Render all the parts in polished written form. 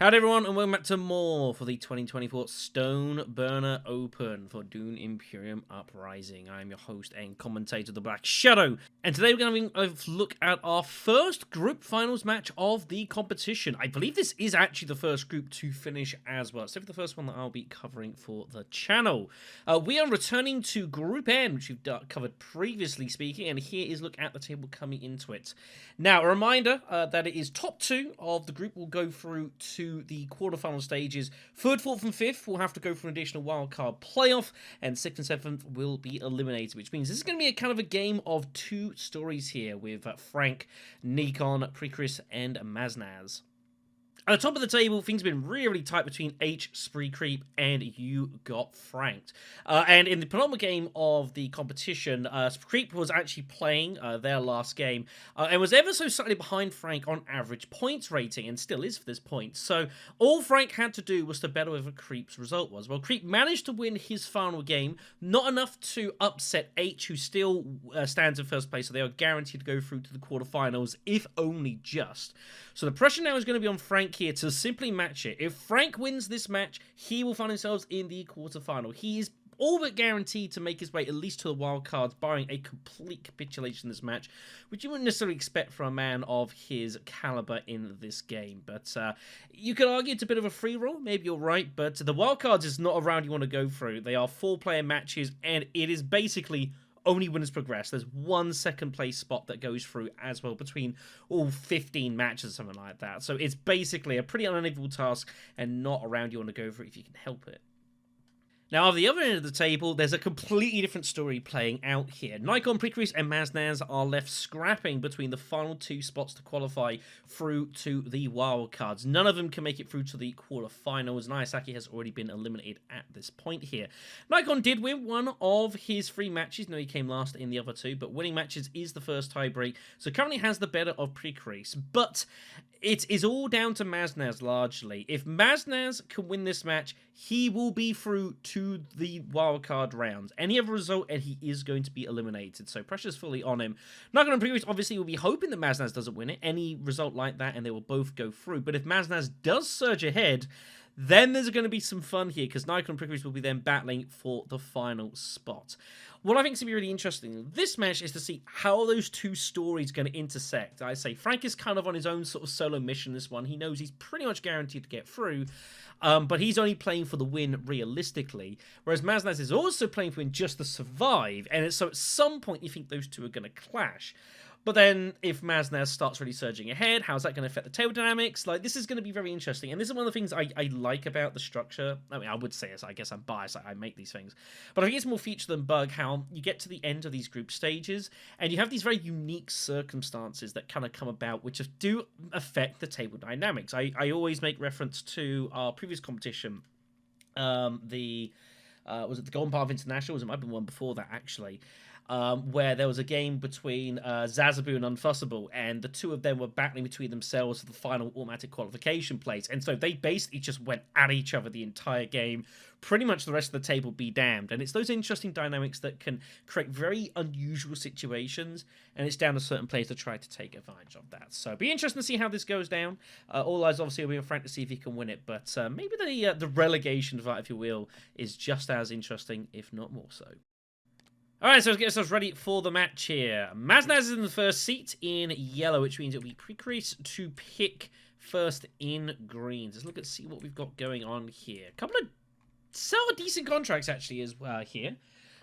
Howdy everyone, and welcome back to more for the 2024 Stone Burner Open for Dune Imperium Uprising. I am your host and commentator, the BlackShadow, and today we're going to have a look at our first group finals match of the competition. I believe this is actually the first group to finish as well, except for the first one that I'll be covering for the channel. We are returning to Group N, which we've covered previously speaking, and here is a look at the table coming into it. Now, a reminder that it is top two of the group will go through to the quarterfinal stages. Third, fourth, and fifth will have to go for an additional wildcard playoff, and sixth and seventh will be eliminated, which means this is going to be a kind of a game of two stories here with Frank, Nikon, Precris, and Maznaz. At the top of the table, things have been really tight between H, Spree Creep, and UGotFranked. And in the penultimate game of the competition, Creep was actually playing their last game and was ever so slightly behind Frank on average points rating, and still is for this point. So all Frank had to do was to bet whatever Creep's result was. Well, Creep managed to win his final game, not enough to upset H, who still stands in first place, so they are guaranteed to go through to the quarterfinals, if only just. So the pressure now is going to be on Frank here to simply match it. If Frank wins this match, he will find himself in the quarterfinal. He is all but guaranteed to make his way at least to the wild cards, barring a complete capitulation in this match, which you wouldn't necessarily expect from a man of his caliber in this game. But you could argue it's a bit of a free roll. Maybe you're right, but the wild cards is not a round you want to go through. They are 4-player matches, and it is basically only winners progress. There's one second place spot that goes through as well between all 15 matches or something like that. So it's basically a pretty unenviable task and not a round you want to go through if you can help it. Now, at the other end of the table, there's a completely different story playing out here. Nikon, Precris, and Maznaz are left scrapping between the final two spots to qualify through to the wildcards. None of them can make it through to the quarterfinals, and Isaki has already been eliminated at this point here. Nikon did win one of his 3 matches. No, he came last in the other 2, but winning matches is the first tiebreak, so currently has the better of Precris. But it is all down to Maznaz largely. If Maznaz can win this match, he will be through to the wildcard rounds. Any other result, and he is going to be eliminated. So pressure's fully on him. Nikon and Precris obviously will be hoping that Maznaz doesn't win it. Any result like that, and they will both go through. But if Maznaz does surge ahead, then there's going to be some fun here, because Nikon and Precris will be then battling for the final spot. What I think is going to be really interesting in this match is to see how those two stories are going to intersect. I say Frank is kind of on his own sort of solo mission this one. He knows he's pretty much guaranteed to get through, but he's only playing for the win realistically, whereas Maznaz is also playing for win just to survive, and so at some point you think those two are going to clash. But then, if Maznaz starts really surging ahead, how's that going to affect the table dynamics? Like, this is going to be very interesting. And this is one of the things I like about the structure. I mean, I would say this. I guess I'm biased. I make these things. But I think it's more feature than bug how you get to the end of these group stages, and you have these very unique circumstances that kind of come about, which do affect the table dynamics. I always make reference to our previous competition, was it the Golden Path Internationals? It might have been one before that, actually. Where there was a game between Zazabu and Unfussable, and the two of them were battling between themselves for the final automatic qualification place. And so they basically just went at each other the entire game. Pretty much the rest of the table be damned. And it's those interesting dynamics that can create very unusual situations, and it's down to certain players to try to take advantage of that. So it'll be interesting to see how this goes down. All eyes obviously will be on Frank to see if he can win it, but maybe the relegation fight, if you will, is just as interesting, if not more so. Alright, so let's get ourselves ready for the match here. Maznaz is in the first seat in yellow, which means it'll be Precris to pick first in green. Let's look at see what we've got going on here. A couple of somewhat decent contracts, actually, is here.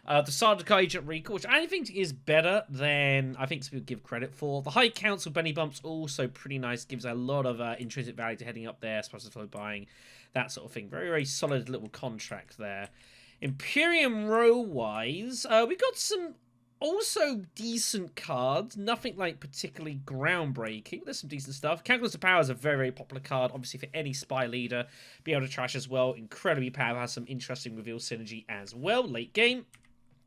The Savfk Agent Recall, which I think is better than I think some people give credit for. The High Council Benny Bumps also pretty nice. Gives a lot of intrinsic value to heading up there, supposed to buying, that sort of thing. Very, very solid little contract there. Imperium row-wise, we got some also decent cards. Nothing like particularly groundbreaking. There's some decent stuff. Calculus of Power is a very, very popular card. Obviously for any spy leader. Be able to trash as well. Incredibly powerful. Has some interesting reveal synergy as well. Late game.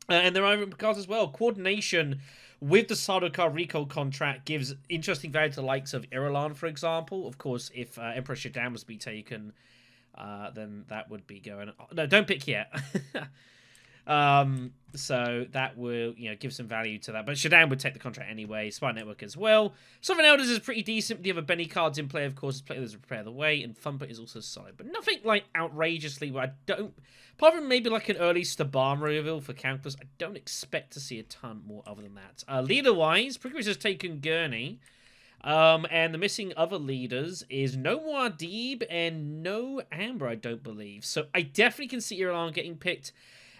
And there are cards as well. Coordination with the Savfk recall contract gives interesting value to the likes of Irulan, for example. Of course, if Emperor Shaddam was to be taken, then that would be going... No, don't pick yet. So that will, give some value to that. But Shaddam would take the contract anyway. Spy Network as well. Sovereign Elders is pretty decent. The other Benny cards in play, of course, is Players Prepare the Way, and Thumper is also solid. But nothing, like, outrageously where I don't... Apart from maybe, like, an early Stabam reveal for Countless, I don't expect to see a ton more other than that. Leader-wise, pretty much has taken Gurney. And the missing other leaders is no Muad'Dib and no Amber, I don't believe. So I definitely can see Irulan getting picked.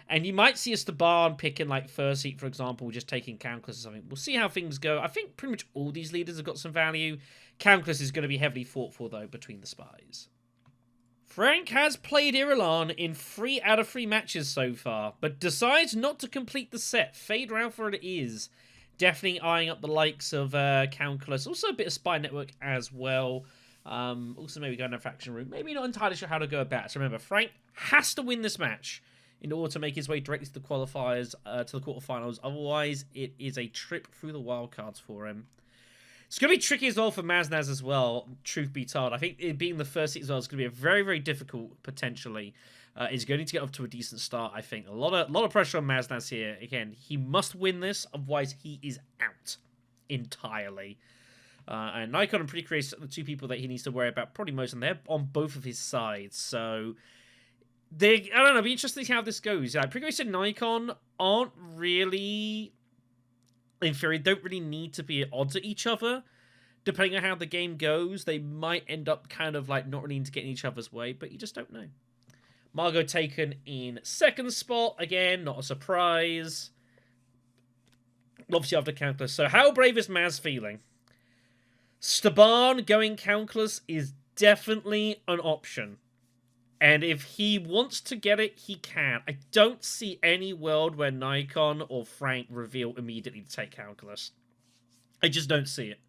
And you might see a Staban picking, like, First Seat, for example, just taking Countless or something. We'll see how things go. I think pretty much all these leaders have got some value. Countless is going to be heavily fought for, though, between the spies. Frank has played Irulan in 3 out of 3 matches so far, but decides not to complete the set. Fade round for it is. Definitely eyeing up the likes of Countless. Also a bit of Spy Network as well. Also maybe going to Faction Room. Maybe not entirely sure how to go about it. So remember, Frank has to win this match in order to make his way directly to the qualifiers, to the quarterfinals. Otherwise, it is a trip through the wildcards for him. It's going to be tricky as well for Maznaz as well, truth be told. I think it being the first seat as well is going to be a very, very difficult, potentially. He's going to get off to a decent start, I think. A lot of pressure on Maznaz here. Again, he must win this, otherwise he is out entirely. And Nikon and Pretty Curious are the 2 people that he needs to worry about probably most, and they're on both of his sides. So... I don't know, it'll be interesting to see how this goes. Pretty Curious and Nikon aren't really, in theory, don't really need to be at odds at each other. Depending on how the game goes, they might end up kind of like not really need to get in each other's way, but you just don't know. Margot taken in 2nd spot. Again, not a surprise. Obviously after Countless. So how brave is Maz feeling? Staban going Countless is definitely an option. And if he wants to get it, he can. I don't see any world where Nikon or Frank reveal immediately to take Countless. I just don't see it.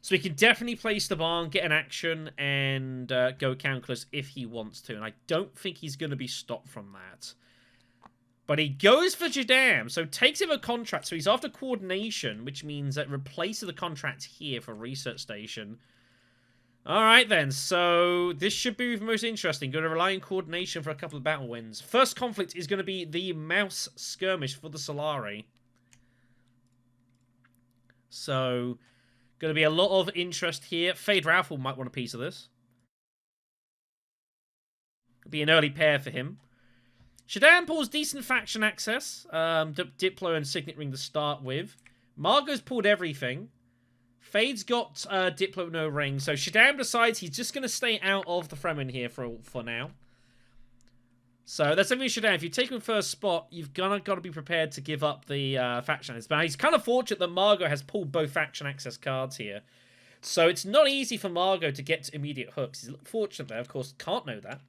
So he can definitely play Staban, get an action, and go Countless if he wants to. And I don't think he's going to be stopped from that. But he goes for Jadam, so takes him a contract. So he's after coordination, which means that replaces the contract here for Research Station. Alright then, so this should be the most interesting. Going to rely on coordination for a couple of battle wins. First conflict is going to be the Mouse Skirmish for the Solari. So, going to be a lot of interest here. Fade Raffle might want a piece of this. It'll be an early pair for him. Shaddam pulls decent faction access. Diplo and Signet Ring to start with. Margot's pulled everything. Fade's got Diplo no ring, so Shaddam decides he's just going to stay out of the Fremen here for now. So that's something Shaddam. If you take him first spot, you've got to be prepared to give up the faction access. But he's kind of fortunate that Margot has pulled both faction access cards here. So it's not easy for Margot to get to immediate hooks. He's fortunate there, of course, can't know that.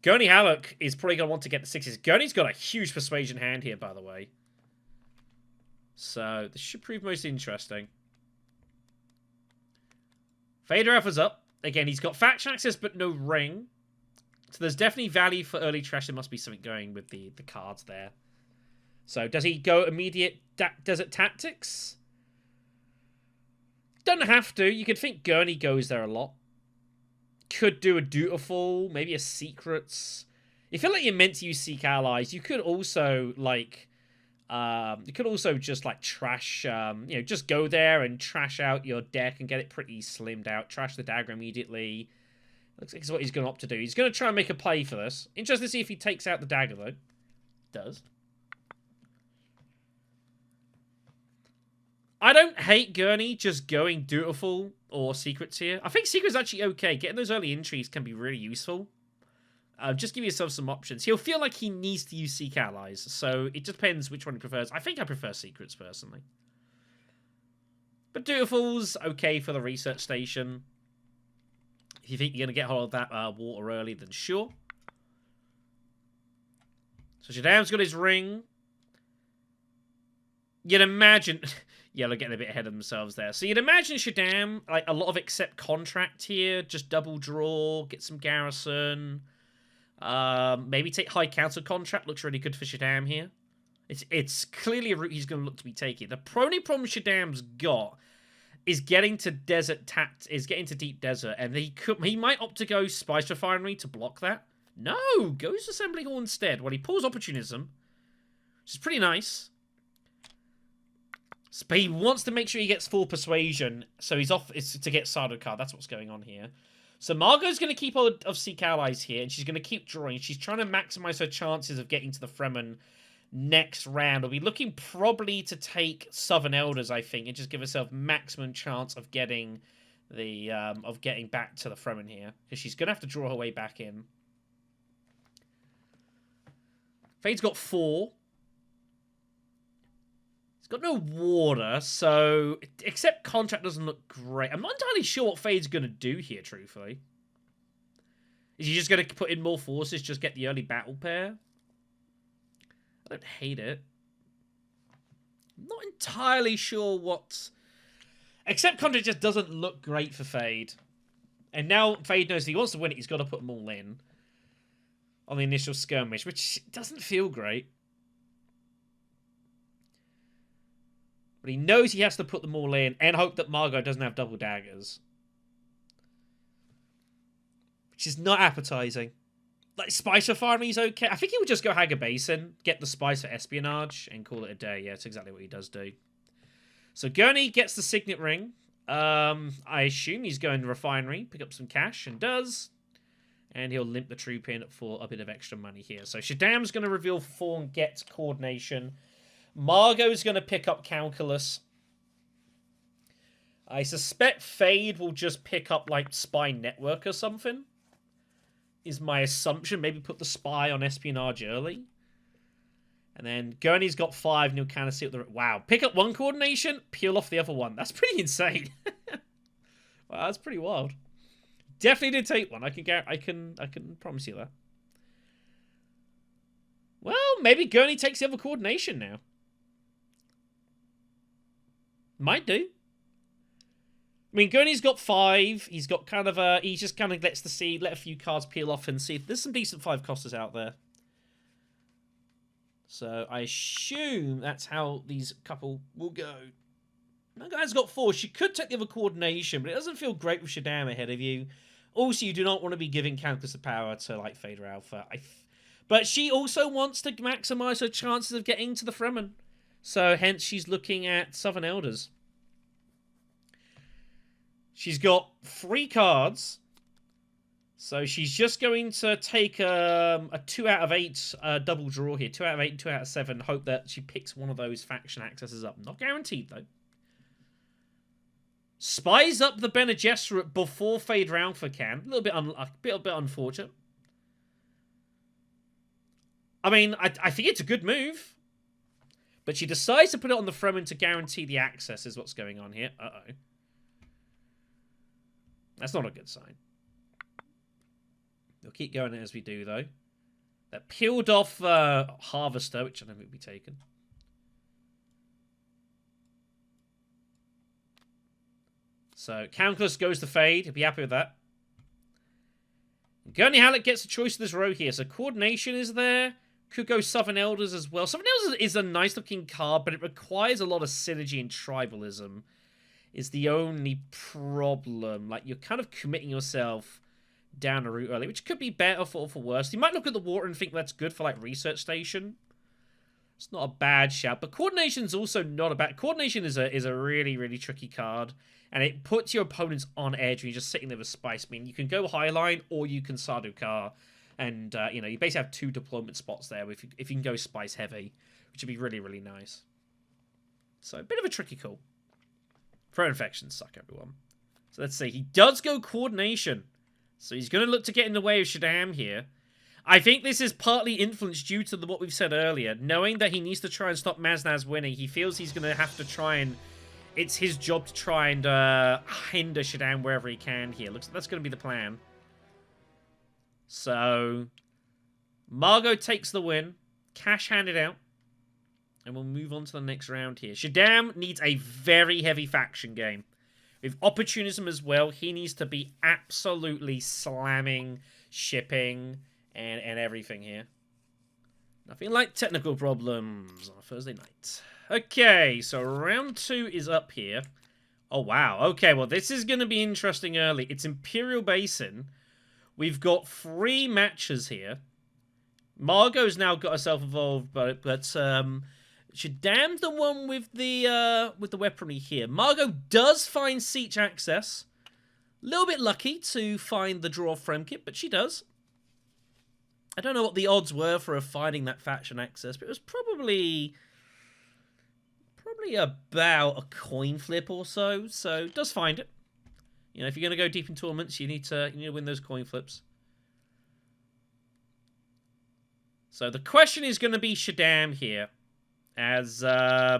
Gurney Halleck is probably going to want to get the 6s. Gurney's got a huge persuasion hand here, by the way. So, this should prove most interesting. Vader Alpha's up. Again, he's got faction access, but no ring. So there's definitely value for early trash. There must be something going with the cards there. So, does he go immediate Desert Tactics? Don't have to. You could think Gurney goes there a lot. Could do a Dutiful, maybe a Secrets. You feel like you're meant to use Seek Allies. You could also, like... just like trash, just go there and trash out your deck and get it pretty slimmed out. Trash the dagger immediately. Looks like it's what he's going to opt to do. He's going to try and make a play for this. Interesting to see if he takes out the dagger, though. Does. I don't hate Gurney just going Dutiful or Secrets here. I think Secrets is actually okay. Getting those early entries can be really useful. Just give yourself some options. He'll feel like he needs to use Seek Allies, so it depends which one he prefers. I think I prefer Secrets, personally. But Dutiful's okay for the Research Station. If you think you're going to get hold of that water early, then sure. So Shaddam's got his ring. You'd imagine... Yeah, they're getting a bit ahead of themselves there. So you'd imagine Shaddam, like, a lot of accept contract here. Just double draw, get some garrison... maybe take high counter contract. Looks really good for Shaddam here. It's clearly a route he's going to look to be taking. The only problem Shaddam's got is getting to deep desert, and he might opt to go Spice Refinery to block that. No, goes Assembly Hall instead. Well, he pulls Opportunism, which is pretty nice. But he wants to make sure he gets full Persuasion, so he's off to get Sardaukar. That's what's going on here. So Margot's going to keep all of Seek Allies here, and she's going to keep drawing. She's trying to maximize her chances of getting to the Fremen next round. We'll be looking probably to take Southern Elders, I think, and just give herself maximum chance of getting the back to the Fremen here, because she's going to have to draw her way back in. Fade's got 4. He's got no water, so except Contract doesn't look great. I'm not entirely sure what Fade's going to do here, truthfully. Is he just going to put in more forces, just get the early battle pair? I don't hate it. I'm not entirely sure what... Except Contract just doesn't look great for Fade. And now Fade knows if he wants to win it, he's got to put them all in on the initial skirmish, which doesn't feel great. But he knows he has to put them all in and hope that Margot doesn't have double daggers. Which is not appetizing. Like, Spice Refinery is okay. I think he would just go Haga Basin, get the Spice for Espionage, and call it a day. Yeah, that's exactly what he does do. So Gurney gets the Signet Ring. I assume he's going to Refinery, pick up some cash, and does. And he'll limp the troop in for a bit of extra money here. So Shaddam's going to reveal 4 and get Coordination. Margot's going to pick up Calculus. I suspect Fade will just pick up, like, Spy Network or something. Is my assumption. Maybe put the Spy on Espionage early. And then Gurney's got 5, and he'll kind of see what the... Wow. Pick up 1 Coordination, peel off the other one. That's pretty insane. Wow, that's pretty wild. Definitely did take 1. I can promise you that. Well, maybe Gurney takes the other Coordination now. Might do. I mean, Gurney's got 5. He's got kind of a... He just kind of let a few cards peel off and see if there's some decent 5-costers out there. So I assume that's how these couple will go. That guy's got 4. She could take the other Coordination, but it doesn't feel great with Shaddam ahead of you. Also, you do not want to be giving Calculus the power to, like, Fader Alpha. But she also wants to maximize her chances of getting to the Fremen. So, hence, she's looking at Southern Elders. She's got 3 cards. So, she's just going to take a 2 out of 8 double draw here. 2 out of 8 and 2 out of 7. Hope that she picks one of those faction accesses up. Not guaranteed, though. Spies up the Bene Gesserit before Fade Alpha can. A little bit unfortunate. I mean, I think it's a good move. But she decides to put it on the Fremen to guarantee the access is what's going on here. Uh-oh. That's not a good sign. We'll keep going as we do, though. That peeled off Harvester, which I don't think will be taken. So, Calculus goes to Fade. He'll be happy with that. Gurney Halleck gets a choice of this row here. So, Coordination is there. Could go Southern Elders as well. Southern Elders is a nice-looking card, but it requires a lot of synergy and tribalism. Is the only problem. Like, you're kind of committing yourself down the route early, which could be better or for worse. You might look at the water and think that's good for, like, Research Station. It's not a bad shout, but Coordination's also not a bad... Coordination is a really, really tricky card, and it puts your opponents on edge when you're just sitting there with Spice. I mean, you can go Highline, or you can Sardaukar, and, you know, you basically have 2 deployment spots there if you can go Spice Heavy, which would be really, really nice. So, a bit of a tricky call. Throw Infections suck, everyone. So, let's see. He does go Coordination, so he's going to look to get in the way of Shaddam here. I think this is partly influenced due to what we've said earlier. Knowing that he needs to try and stop Maznaz winning, he feels he's going to have to try and... It's his job to try and hinder Shaddam wherever he can here. Looks like that's going to be the plan. So, Margot takes the win. Cash handed out. And we'll move on to the next round here. Shaddam needs a very heavy faction game. With Opportunism as well, he needs to be absolutely slamming, shipping... And everything here. Nothing like technical problems on a Thursday night. Okay, so round 2 is up here. Oh, wow. Okay, well, this is going to be interesting early. It's Imperial Basin, We've got 3 matches here. Margot's now got herself involved, but Shaddam's the one with the weaponry here. Margot does find Siege access. A little bit lucky to find the draw frame kit, but she does. I don't know what the odds were for her finding that faction access, but it was probably about a coin flip or so. So does find it. You know, if you're going to go deep in tournaments, you need to win those coin flips. So the question is going to be Shaddam here, as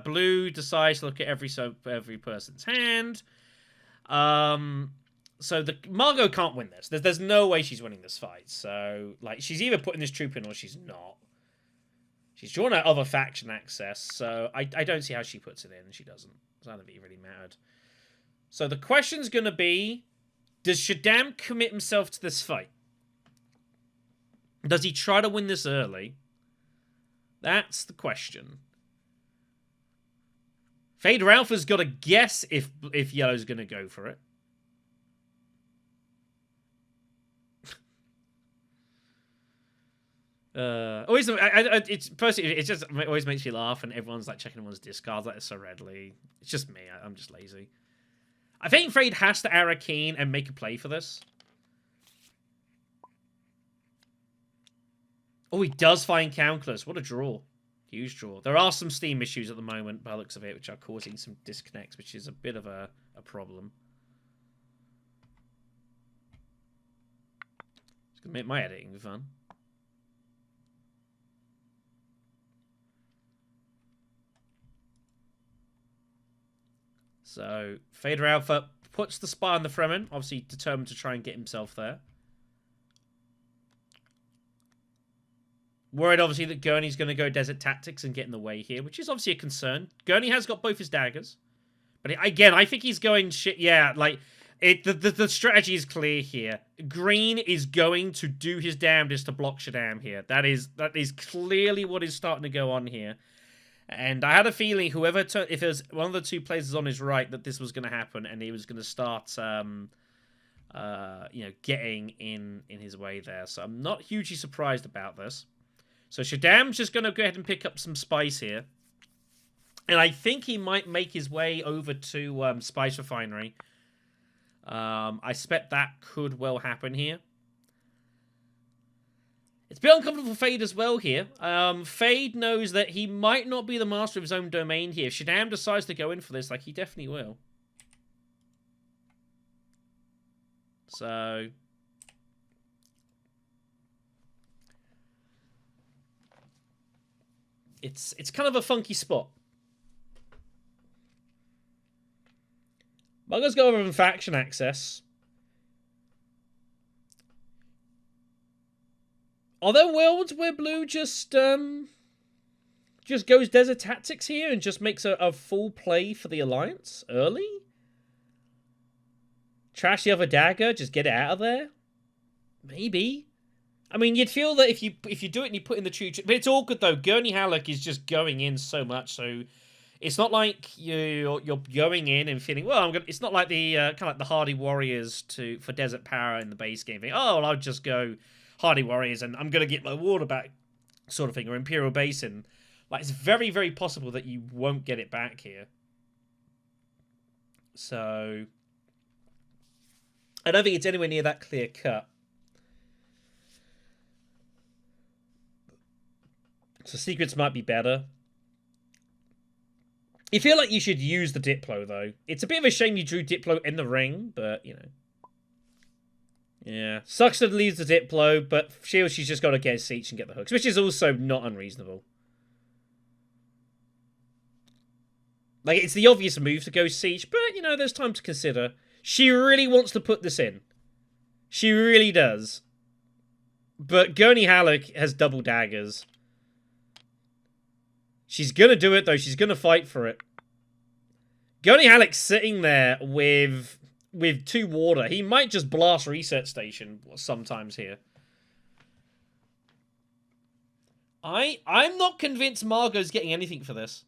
Blue decides to look at every person's hand. So the Margot can't win this. There's no way she's winning this fight. So like she's either putting this troop in or she's not. She's drawn out other faction access, so I don't see how she puts it in. She doesn't. So none of it really mattered. So the question's going to be, does Shaddam commit himself to this fight? Does he try to win this early? That's the question. Fader Alpha's got to guess if Yellow's going to go for it. Always, it always makes me laugh, and everyone's like checking everyone's discards like so readily. It's just me. I'm just lazy. I think Fade has to Arakeen and make a play for this. Oh, he does find Calculus. What a draw. Huge draw. There are some Steam issues at the moment, by the looks of it, which are causing some disconnects, which is a bit of a problem. It's going to make my editing fun. So, Fader Alpha puts the spy on the Fremen, obviously determined to try and get himself there. Worried, obviously, that Gurney's going to go Desert Tactics and get in the way here, which is obviously a concern. Gurney has got both his daggers. But again, I think he's going shit. Yeah, like, the strategy is clear here. Green is going to do his damnedest to block Shaddam here. That is clearly what is starting to go on here. And I had a feeling if it was one of the 2 places on his right, that this was going to happen, and he was going to start, getting in his way there. So I'm not hugely surprised about this. So Shaddam's just going to go ahead and pick up some spice here, and I think he might make his way over to Spice Refinery. I expect that could well happen here. It's a bit uncomfortable for Fade as well here. Fade knows that he might not be the master of his own domain here. If Shaddam decides to go in for this, like, he definitely will. So... It's kind of a funky spot. Margot's got over faction access. Are there worlds where Blue just goes Desert Tactics here and just makes a full play for the Alliance early? Trash the other dagger, just get it out of there? Maybe. I mean, you'd feel that if you do it and you put in the true... But it's all good, though. Gurney Halleck is just going in so much, so... It's not like you're going in and feeling, well, it's not like the kind of like the Hardy Warriors for Desert Power in the base game thing. Oh, well, I'll just go Hardy Warriors and I'm going to get my water back, sort of thing, or Imperial Basin. Like, it's very, very possible that you won't get it back here. So, I don't think it's anywhere near that clear cut. So secrets might be better. You feel like you should use the Diplo, though. It's a bit of a shame you drew Diplo in the ring, but, you know. Yeah. Sucks that leaves the Diplo, but feels she's just got to get a Siege and get the hooks, which is also not unreasonable. Like, it's the obvious move to go Siege, but, you know, there's time to consider. She really wants to put this in. She really does. But Gurney Halleck has double daggers. She's going to do it, though. She's going to fight for it. Gurney Halleck's sitting there with 2 water. He might just blast Research Station sometimes here. I'm not convinced Margot's getting anything for this.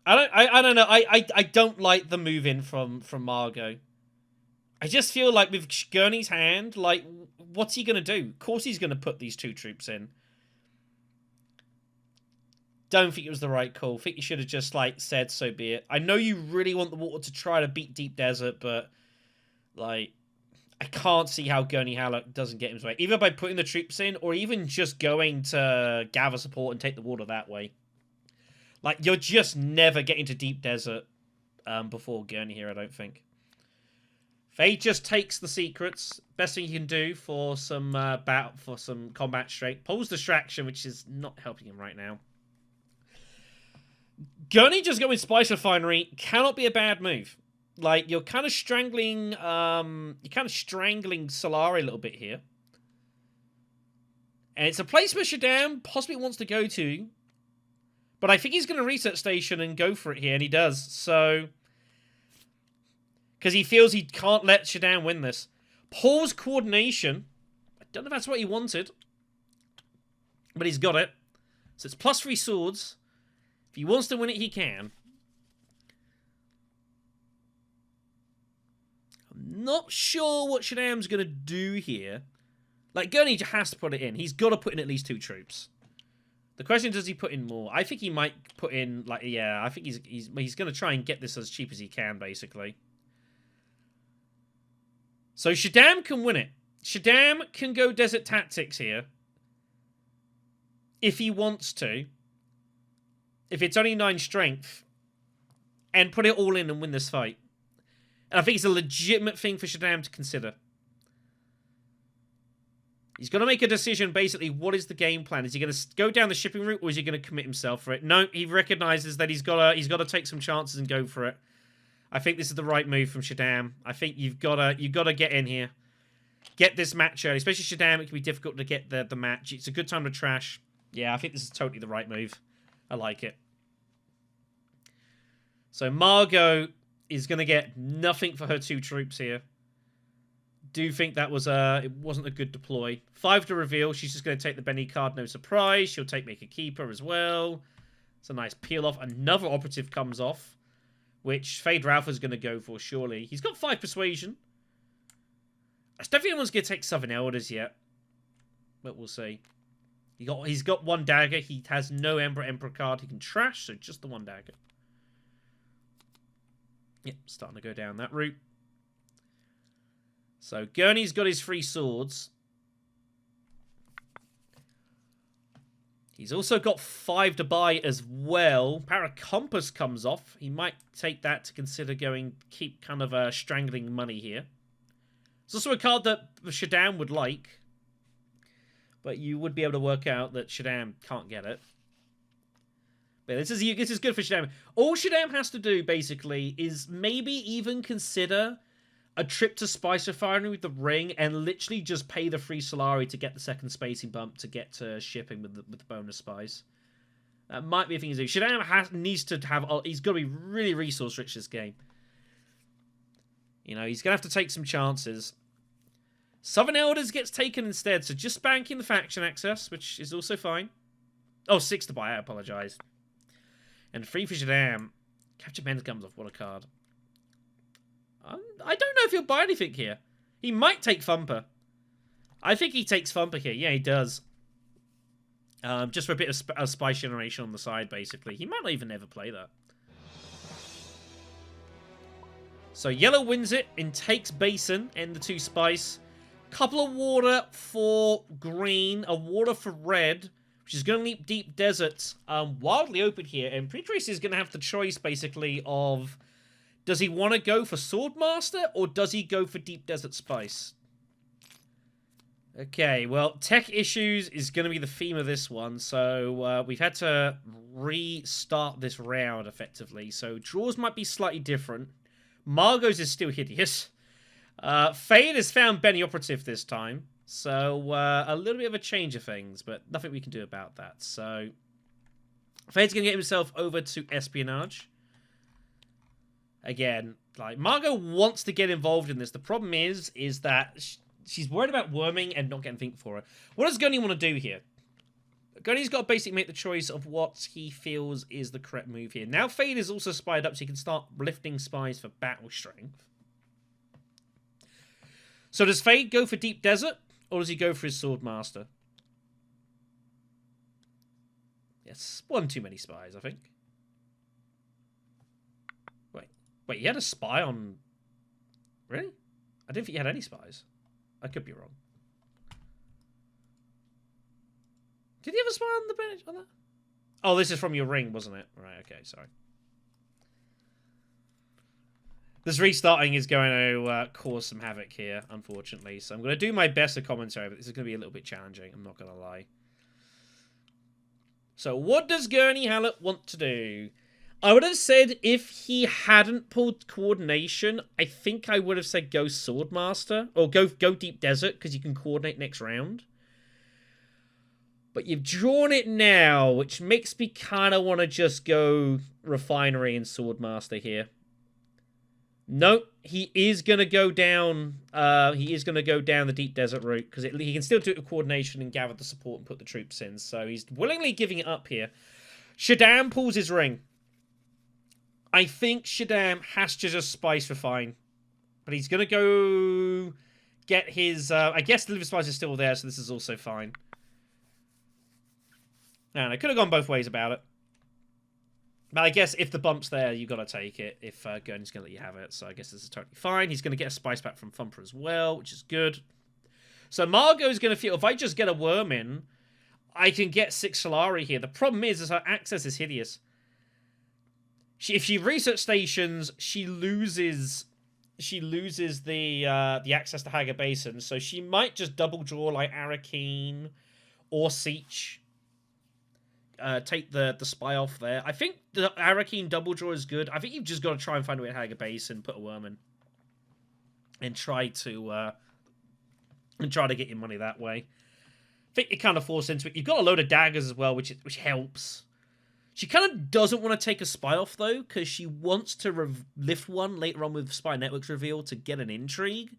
I don't know. I don't like the move in from Margot. I just feel like with Gurney's hand, like, what's he going to do? Of course he's going to put these 2 troops in. Don't think it was the right call. Think you should have just, like, said so be it. I know you really want the water to try to beat Deep Desert, but, like, I can't see how Gurney Halleck doesn't get him his way. Either by putting the troops in, or even just going to gather support and take the water that way. Like, you're just never getting to Deep Desert before Gurney here, I don't think. Fade just takes the secrets. Best thing you can do for some combat straight. Pulls distraction, which is not helping him right now. Gurney just going Spice Refinery cannot be a bad move. Like, you're kind of strangling Solari a little bit here. And it's a place where Shaddam possibly wants to go to. But I think he's going to reset station and go for it here, and he does. So, because he feels he can't let Shaddam win this. Paul's coordination. I don't know if that's what he wanted. But he's got it. So it's +3 swords. If he wants to win it, he can. I'm not sure what Shaddam's going to do here. Like, Gurney has to put it in. He's got to put in at least 2 troops. The question, does he put in more? I think he might put in, like, yeah, I think he's going to try and get this as cheap as he can, basically. So Shaddam can win it. Shaddam can go Desert Tactics here. If he wants to. If it's only 9 strength. And put it all in and win this fight. And I think it's a legitimate thing for Shaddam to consider. He's got to make a decision, basically, what is the game plan? Is he going to go down the shipping route, or is he going to commit himself for it? No, he recognizes that he's got to take some chances and go for it. I think this is the right move from Shaddam. I think you've got to get in here. Get this match early. Especially Shaddam, it can be difficult to get the match. It's a good time to trash. Yeah, I think this is totally the right move. I like it. So Margot is going to get nothing for her 2 troops here. Do think that was it wasn't a good deploy. 5 to reveal. She's just going to take the Benny card, no surprise. She'll make a keeper as well. It's a nice peel off. Another operative comes off, which Fade Ralph is going to go for, surely. He's got 5 persuasion. I don't think anyone's going to take Southern Elders yet, but we'll see. He's got 1 dagger. He has no Emperor card he can trash, so just the 1 dagger. Yep, starting to go down that route. So Gurney's got his 3 swords. He's also got 5 to buy as well. Paracompass comes off. He might take that to consider keep kind of strangling money here. It's also a card that Shaddam would like. But you would be able to work out that Shaddam can't get it. But this is good for Shaddam. All Shaddam has to do, basically, is maybe even consider a trip to Spice Refinery with the ring and literally just pay the free Solari to get the 2nd spacing bump to get to shipping with the bonus spice. That might be a thing to do. Shaddam needs to have... He's got to be really resource rich this game. You know, he's going to have to take some chances. Southern Elders gets taken instead, so just banking the faction access, which is also fine. Oh, 6 to buy, I apologise. And 3 for Shaddam. Capture Men comes off, what a card. I don't know if he'll buy anything here. He might take Thumper. I think he takes Thumper here. Yeah, he does. Just for a bit of spice generation on the side, basically. He might not even ever play that. So Yellow wins it and takes Basin and the 2 spice. Couple of water for green, a water for red, which is going to leave Deep Desert wildly open here. And Pretrace is going to have the choice, basically, of... Does he want to go for Swordmaster, or does he go for Deep Desert Spice? Okay, well, tech issues is going to be the theme of this one, so we've had to restart this round, effectively. So draws might be slightly different. Margot's is still hideous. Fade has found Benny Operative this time, so a little bit of a change of things, but nothing we can do about that. So Fade's going to get himself over to Espionage. Again, like, Margot wants to get involved in this. The problem is that she's worried about worming and not getting anything for her. What does Gunny want to do here? Gunny's got to basically make the choice of what he feels is the correct move here. Now Fade is also spied up, so he can start lifting spies for battle strength. So does Fade go for Deep Desert, or does he go for his Swordmaster? Yes, one too many spies, I think. Wait, he had a spy on... Really? I didn't think he had any spies. I could be wrong. Did he have a spy on the bench on that? Oh, this is from your ring, wasn't it? Right, okay, sorry. This restarting is going to cause some havoc here, unfortunately. So I'm going to do my best to commentary, but this is going to be a little bit challenging. I'm not going to lie. So what does Gurney Hallett want to do? I would have said if he hadn't pulled coordination, I think I would have said go Swordmaster. Or go Deep Desert, because you can coordinate next round. But you've drawn it now, which makes me kind of want to just go Refinery and Swordmaster here. Nope, he is going to go down. He is going to go down the Deep Desert route, because he can still do it with coordination and gather the support and put the troops in. So he's willingly giving it up here. Shaddam pulls his ring. I think Shaddam has to just spice Refine. But he's going to go get his... I guess the Deliver Spice is still there, so this is also fine. And I could have gone both ways about it. But I guess if the bump's there, you've got to take it. If Gurney's going to let you have it. So I guess this is totally fine. He's going to get a spice back from Thumper as well, which is good. So Margot's going to feel... If I just get a worm in, I can get 6 Solari here. The problem is her access is hideous. If she research stations, she loses the access to Haga Basin. So she might just double draw like Arakeen or Seach. Take the spy off there. I think the Arakeen double draw is good. I think you've just got to try and find a way to Haga Basin, put a worm in, and try to get your money that way. I think it kind of forced into it. You've got a load of daggers as well, which helps. She kind of doesn't want to take a spy off, though, because she wants to lift one later on with Spy Networks reveal to get an intrigue.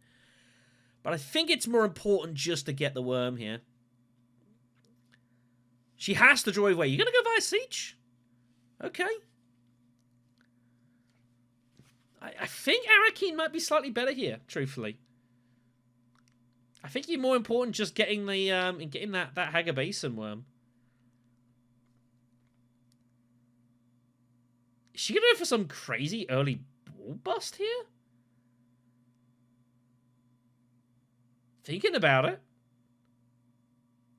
But I think it's more important just to get the worm here. She has to draw away. You're going to go via Siege? Okay. I think Arakeen might be slightly better here, truthfully. I think you're more important just getting the getting that Haga Basin worm. Is she going to go for some crazy early ball bust here? Thinking about it.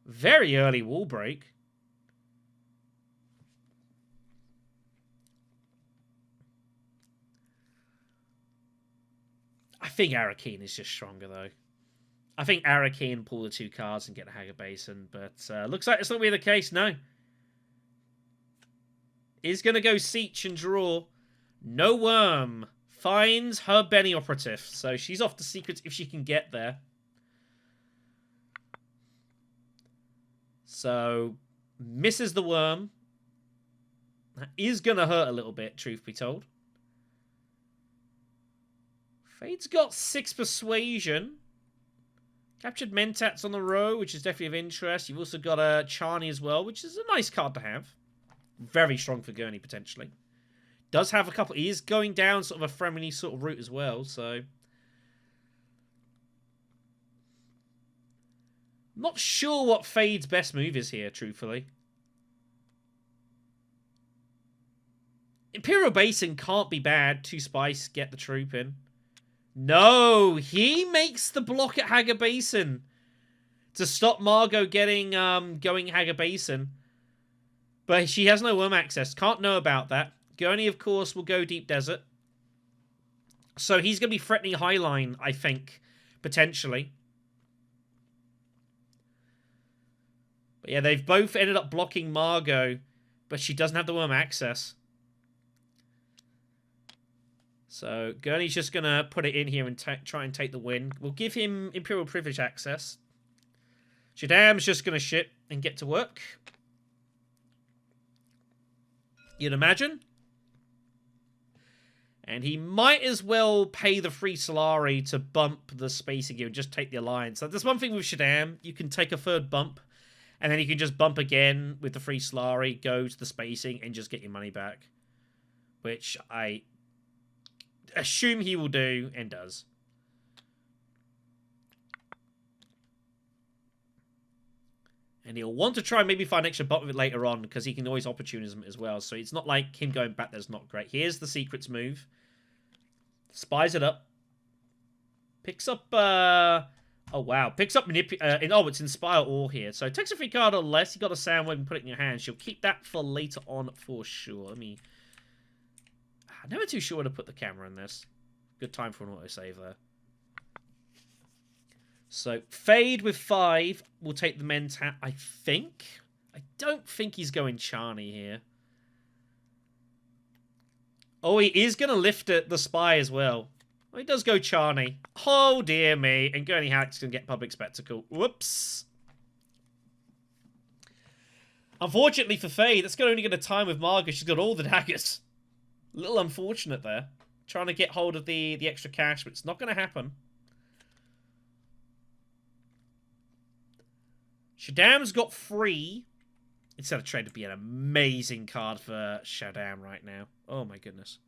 Very early wall break. I think Arakeen is just stronger, though. I think Arakeen pull the 2 cards and get a Haga Basin, but looks like it's not going to be the case, no. Is going to go Seach and draw. No worm. Finds her Benny Operative. So she's off to secrets if she can get there. So misses the worm. That is going to hurt a little bit, truth be told. Fade's got 6 Persuasion. Captured Mentats on the row, which is definitely of interest. You've also got a Charney as well, which is a nice card to have. Very strong for Gurney, potentially. Does have a couple... He is going down sort of a Fremini sort of route as well, so... Not sure what Fade's best move is here, truthfully. Imperial Basin can't be bad. 2 spice, get the troop in. No, he makes the block at Haga Basin to stop Margot getting going Haga Basin. But she has no worm access. Can't know about that. Gurney, of course, will go Deep Desert. So he's going to be threatening Highline, I think, potentially. But yeah, they've both ended up blocking Margot, but she doesn't have the worm access. So Gurney's just going to put it in here and try and take the win. We'll give him Imperial Privilege access. Shaddam's just going to ship and get to work. You'd imagine. And he might as well pay the free Solari to bump the spacing here and just take the Alliance. So there's one thing with Shaddam. You can take a 3rd bump. And then you can just bump again with the free Solari, go to the spacing, and just get your money back. Which I assume he will do, and does. And he'll want to try and maybe find extra bot with it later on, because he can always opportunism it as well. So it's not like him going back there's not great. Here's the secrets move. Spies it up. Picks up, oh wow. Picks up oh, it's Inspire All here. So it takes a free card or less. You got a sound wave and put it in your hand. She'll keep that for later on for sure. I'm never too sure where to put the camera in this. Good time for an autosave there. So, Fade with 5 will take the men's hat, I think. I don't think he's going Charney here. Oh, he is going to lift the spy as well. Oh, he does go Charney. Oh, dear me. And Gurney Halleck's going to get Public Spectacle. Whoops. Unfortunately for Fade, that's only going to time with Margot. She's got all the daggers. A little unfortunate there. Trying to get hold of the extra cash, but it's not going to happen. Shaddam's got 3. Instead of Trade would be an amazing card for Shaddam right now. Oh my goodness.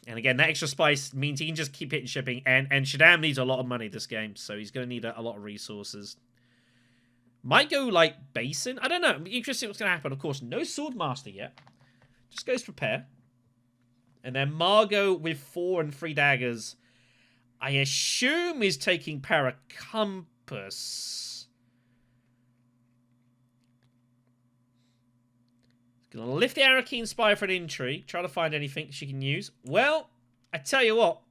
And again, that extra spice means he can just keep hitting shipping. And Shaddam needs a lot of money this game, so he's going to need a lot of resources. Might go, like, Basin? I don't know. I'm interested in what's going to happen. Of course, no Swordmaster yet. Just goes Prepare. And then Margot with 4 and 3 daggers, I assume is taking Paracompass. Gonna lift the Arakeen Spy for an intrigue. Try to find anything she can use. Well, I tell you what.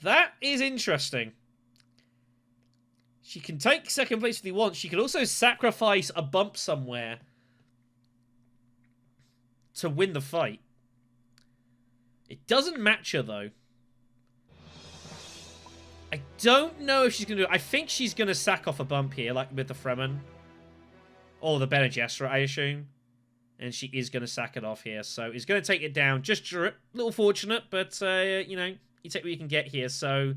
That is interesting. She can take second place if he wants. She can also sacrifice a bump somewhere to win the fight. It doesn't match her, though. I don't know if she's going to do it. I think she's going to sack off a bump here, like with the Fremen. Or the Bene Gesserit, I assume. And she is going to sack it off here. So he's going to take it down. Just a little fortunate, but, you know, you take what you can get here. So,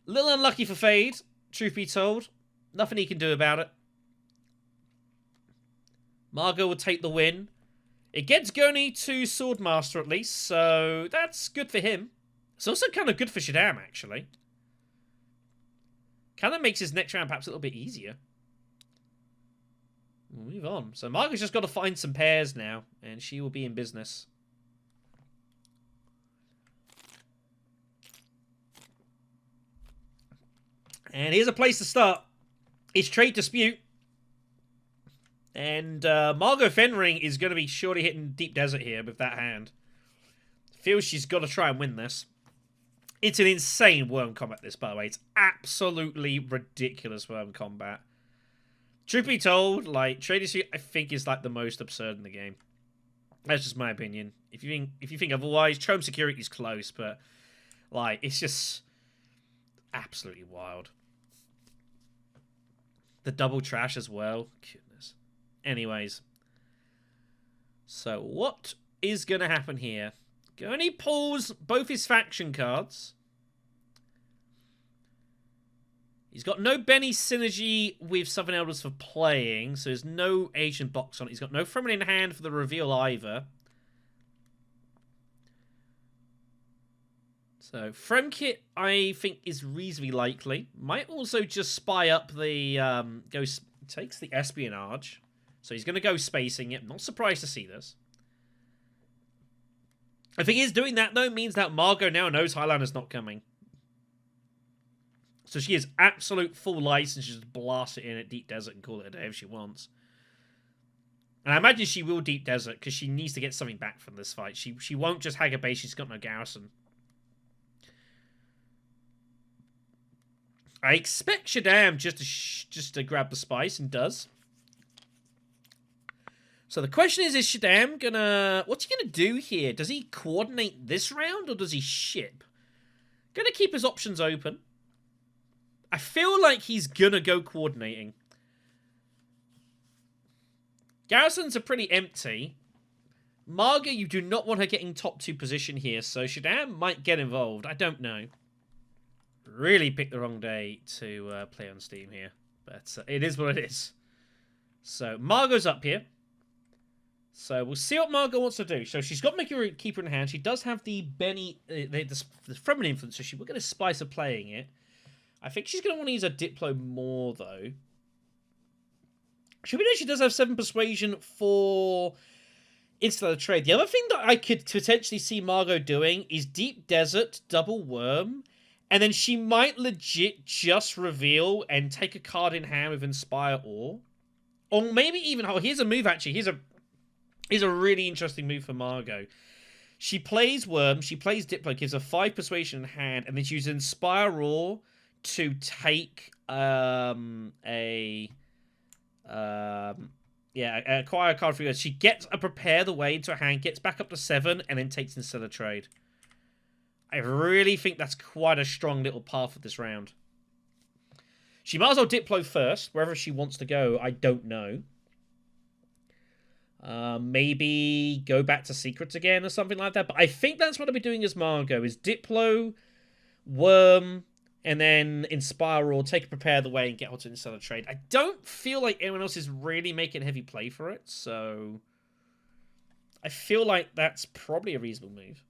a little unlucky for Fade, truth be told. Nothing he can do about it. Margot will take the win. It gets Gurney to Swordmaster at least, so that's good for him. It's also kind of good for Shaddam, actually. Kind of makes his next round perhaps a little bit easier. We'll move on. So Margot's just got to find some pairs now, and she will be in business. And here's a place to start. It's Trade Dispute. And Margot Fenring is going to be surely hitting Deep Desert here with that hand. Feels she's got to try and win this. It's an insane worm combat, this, by the way. It's absolutely ridiculous worm combat. Truth be told, like, Trade Dispute, I think, is, like, the most absurd in the game. That's just my opinion. If you think otherwise, Chome Security is close, but, like, it's just absolutely wild. The double trash as well. Goodness. Anyways. So, what is going to happen here? Gurney pulls both his faction cards. He's got no Benny synergy with Southern Elders for playing, so there's no Asian box on it. He's got no Fremen in hand for the reveal either. So, Fremkit, I think, is reasonably likely. Might also just spy up the... takes the espionage. So he's going to go spacing it. I'm not surprised to see this. I think he's doing that, though, means that Margot now knows Highlander's not coming. So she has absolute full license to just blast it in at Deep Desert and call it a day if she wants. And I imagine she will Deep Desert because she needs to get something back from this fight. She won't just hag a base. She's got no garrison. I expect Shaddam just to grab the spice, and does. So the question is Shaddam gonna... What's he gonna do here? Does he coordinate this round, or does he ship? Gonna keep his options open. I feel like he's gonna go coordinating. Garrisons are pretty empty. Margot, you do not want her getting top 2 position here, so Shaddam might get involved. I don't know. Really picked the wrong day to play on Steam here. But it is what it is. So, Margot's up here. So we'll see what Margot wants to do. So she's got Mickey Keeper in hand. She does have the Benny, the feminine influence, so we're going to spice her playing it. I think she's going to want to use a Diplo more, though. Should we know she does have 7 Persuasion for Interstellar Trade? The other thing that I could potentially see Margot doing is Deep Desert, Double Worm, and then she might legit just reveal and take a card in hand with Inspire Awe. Or maybe even, oh, here's a move, actually. Here's a really interesting move for Margot. She plays Worm, she plays Diplo, gives her 5 Persuasion in hand, and then she uses Inspire Awe to take acquire a card for you. She gets a Prepare the Way into her hand, gets back up to 7, and then takes Interstellar Trade. I really think that's quite a strong little path of this round. She might as well Diplo first, wherever she wants to go, I don't know. Maybe go back to Secrets again or something like that. But I think that's what I'll be doing as Margot, is Diplo, Worm, and then Inspire or take a Prepare the Way and get her to Interstellar Trade. I don't feel like anyone else is really making heavy play for it, so I feel like that's probably a reasonable move.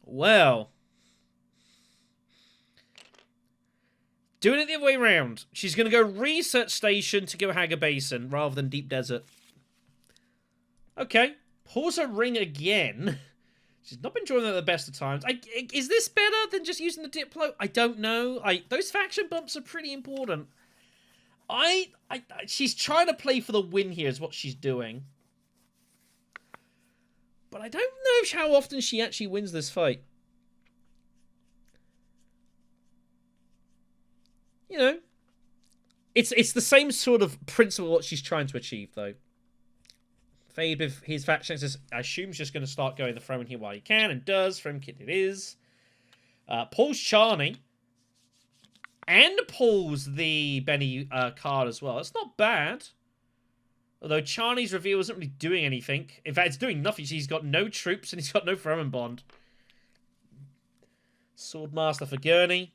Well, doing it the other way around. She's going to go Research Station to go Haga Basin rather than Deep Desert. Okay. Pulls her ring again. She's not been drawing at the best of times. Is this better than just using the Diplo? I don't know. Those faction bumps are pretty important. She's trying to play for the win here is what she's doing. But I don't know how often she actually wins this fight. You know, it's the same sort of principle what she's trying to achieve, though. Fade with his faction says, I assume he's just going to start going the throne here while he can, and does. Throne kit it is. Pulls Charney. And pulls the Benny card as well. It's not bad. Although Charney's reveal isn't really doing anything. In fact, it's doing nothing. He's got no troops and he's got no Throne Bond. Swordmaster for Gurney.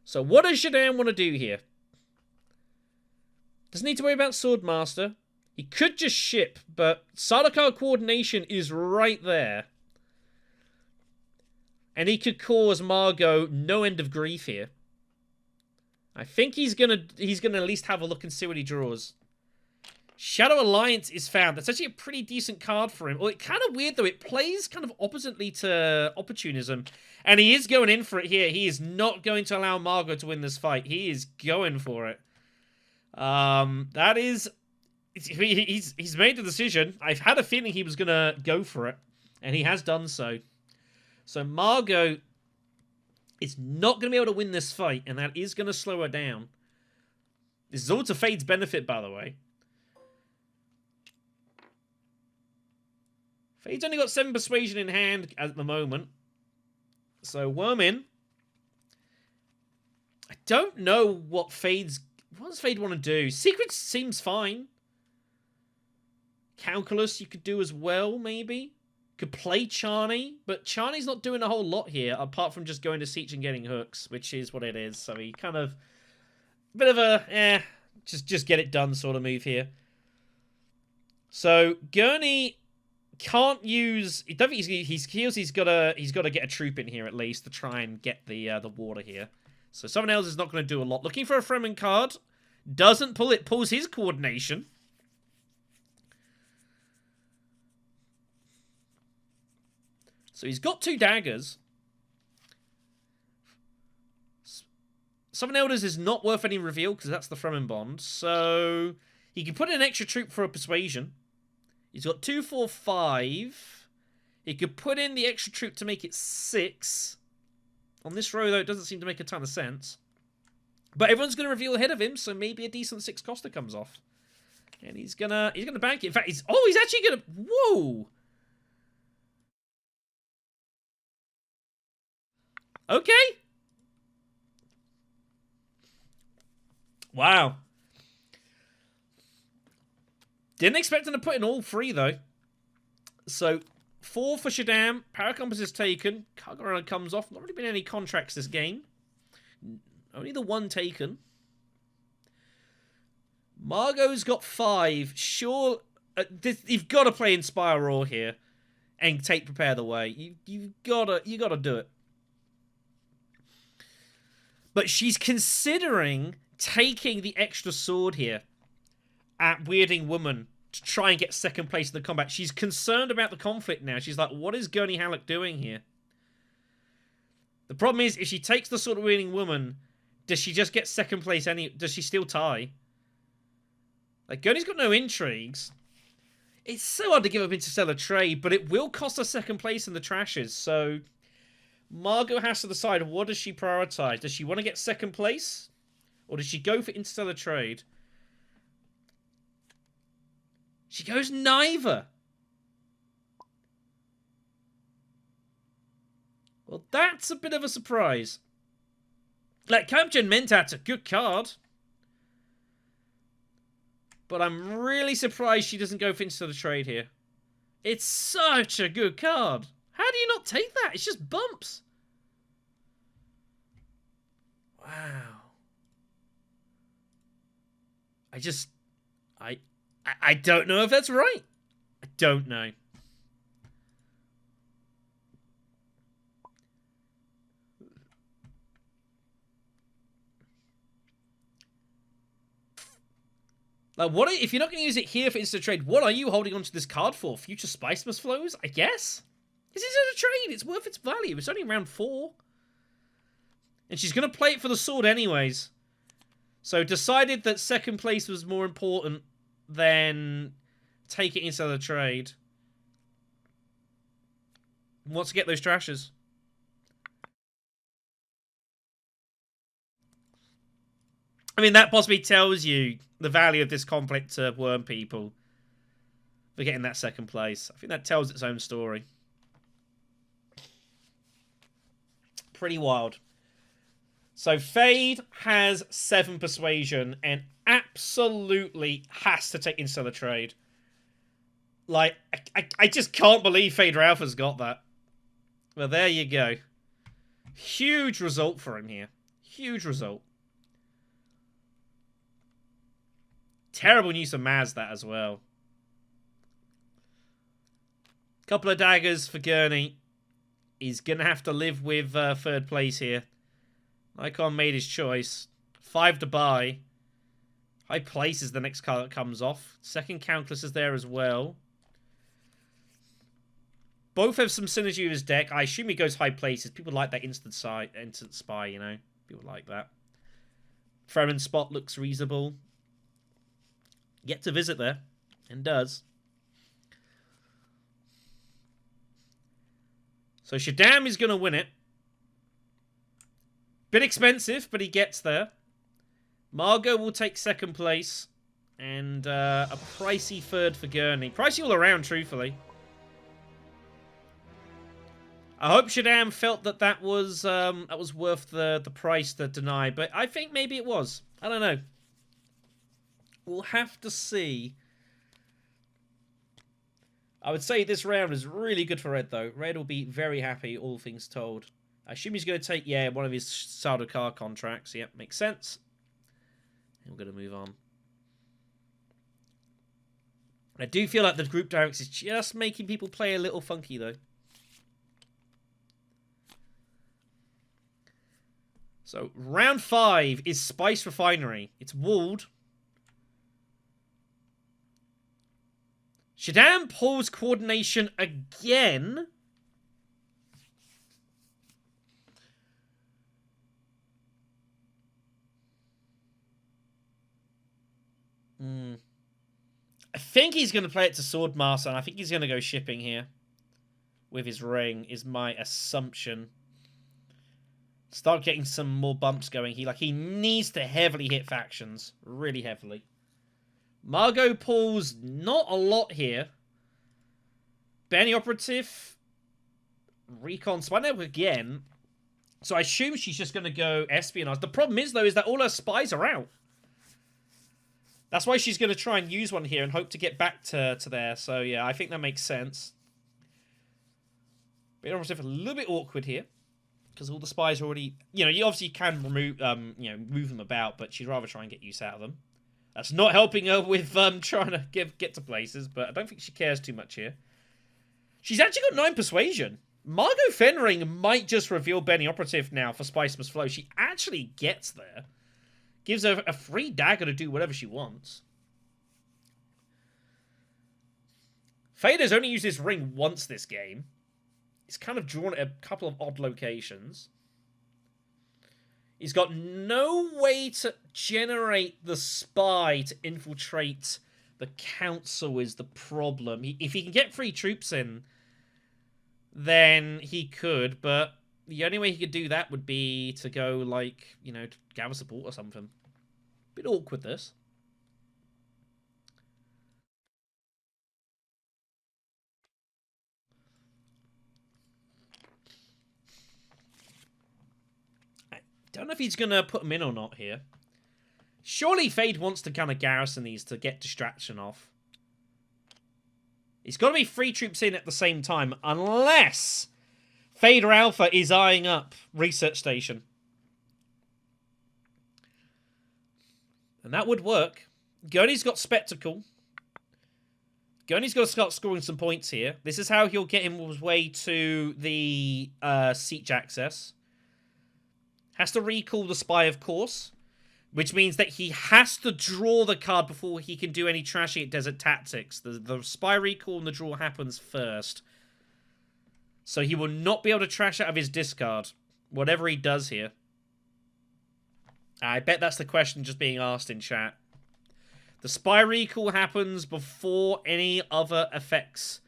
So what does Shadan want to do here? Doesn't need to worry about Swordmaster. He could just ship, but Sardaukar Coordination is right there. And he could cause Margot no end of grief here. I think he's gonna at least have a look and see what he draws. Shadow Alliance is found. That's actually a pretty decent card for him. Well, it's kind of weird, though. It plays kind of oppositely to Opportunism. And he is going in for it here. He is not going to allow Margot to win this fight. He is going for it. That is... He's made the decision. I've had a feeling he was going to go for it. And he has done so. So Margot is not going to be able to win this fight. And that is going to slow her down. This is all to Fade's benefit, by the way. Fade's only got 7 Persuasion in hand at the moment. So, Worm in. I don't know what does Fade want to do? Secrets seems fine. Calculus you could do as well, maybe. Could play Charney, but Charney's not doing a whole lot here, apart from just going to Siege and getting hooks, which is what it is. So he kind of... bit of a, just get it done sort of move here. So, Gurney... can't use. I don't think he's got to get a troop in here at least to try and get the water here. So someone else is not going to do a lot. Looking for a Fremen card, doesn't pull it. Pulls his coordination. So he's got 2 daggers. Summon Elders is not worth any reveal because that's the Fremen bond. So he can put in an extra troop for a persuasion. He's got 2, 4, 5. He could put in the extra troop to make it 6. On this row, though, it doesn't seem to make a ton of sense. But everyone's going to reveal ahead of him, so maybe a decent 6 coster comes off. And he's gonna bank it. In fact, he's actually gonna... Whoa! Okay. Wow. Didn't expect him to put in all 3, though. So, 4 for Shaddam. Power compass is taken. Cargo runner comes off. Not really been any contracts this game. Only the 1 taken. Margot's got 5. Sure, you've got to play Inspire Raw here and take Prepare the Way. You gotta do it. But she's considering taking the extra sword here at Weirding Woman to try and get 2nd place in the combat. She's concerned about the conflict now. She's like, what is Gurney Halleck doing here? The problem is, if she takes the sword of Weirding Woman, does she just get 2nd place? Does she still tie? Like, Gurney's got no intrigues. It's so hard to give up Interstellar Trade, but it will cost her 2nd place in the trashes, so Margot has to decide, what does she prioritize? Does she want to get 2nd place? Or does she go for Interstellar Trade? She goes neither. Well, that's a bit of a surprise. Like, Captain Mentat's a good card. But I'm really surprised she doesn't go for Interstellar Trade here. It's such a good card. How do you not take that? It's just bumps. Wow. I don't know if that's right. I don't know. Like, what if you're not going to use it here for instant trade? What are you holding onto this card for? Future Spice Must Flows? I guess. It's instant trade. It's worth its value. It's only round 4. And she's going to play it for the sword anyways. So decided that 2nd place was more important than take it inside the trade. Wants to get those trashes. I mean, that possibly tells you the value of this conflict to Worm people for getting that 2nd place. I think that tells its own story. Pretty wild. So Fade has 7 Persuasion and absolutely has to take Interstellar Trade. Like, I just can't believe Fade Ralph has got that. Well, there you go. Huge result for him here. Huge result. Terrible news for Maz, that as well. Couple of daggers for Gurney. He's going to have to live with 3rd place here. Nikon made his choice. 5 to buy. High place is the next card that comes off. 2nd Countless is there as well. Both have some synergy with his deck. I assume he goes high places. People like that instant spy, you know. People like that. Fremen spot looks reasonable. Yet to visit there. And does. So Shaddam is going to win it. Bit expensive, but he gets there. Margot will take 2nd place. And a pricey 3rd for Gurney. Pricey all around, truthfully. I hope Shaddam felt that was worth the price to deny. But I think maybe it was. I don't know. We'll have to see. I would say this round is really good for Red, though. Red will be very happy, all things told. I assume he's going to take, yeah, one of his Sardaukar contracts. Yep, makes sense. And we're going to move on. I do feel like the group dynamics is just making people play a little funky, though. So, round 5 is Spice Refinery. It's walled. Shaddam pulls coordination again. I think he's going to play it to Swordmaster, and I think he's going to go shipping here. With his ring, is my assumption. Start getting some more bumps going. He needs to heavily hit factions. Really heavily. Margot pulls not a lot here. Benny Operative. Recon Spy Network again. So I assume she's just going to go espionage. The problem is, though, is that all her spies are out. That's why she's going to try and use one here and hope to get back to there. So, yeah, I think that makes sense. But obviously a little bit awkward here. Because all the spies are already... You know, you obviously can remove, move them about, but she'd rather try and get use out of them. That's not helping her with trying to get to places, but I don't think she cares too much here. She's actually got 9 persuasion. Margot Fenring might just reveal Benny Operative now for Spice Must Flow. She actually gets there. Gives her a free dagger to do whatever she wants. Fader's only used his ring once this game. He's kind of drawn at a couple of odd locations. He's got no way to generate the spy to infiltrate the council is the problem. If he can get free troops in, then he could, but the only way he could do that would be to go, like, you know, to gather support or something. Bit awkward, this. Don't know if he's going to put them in or not here. Surely Fade wants to kind of garrison these to get distraction off. It's got to be 3 troops in at the same time, unless Fader Alpha is eyeing up Research Station. And that would work. Gurney's got Spectacle. Gurney's got to start scoring some points here. This is how he'll get his way to the siege access. Has to recall the spy, of course. Which means that he has to draw the card before he can do any trashing at Desert Tactics. The spy recall and the draw happens first. So he will not be able to trash out of his discard. Whatever he does here. I bet that's the question just being asked in chat. The spy recall happens before any other effects.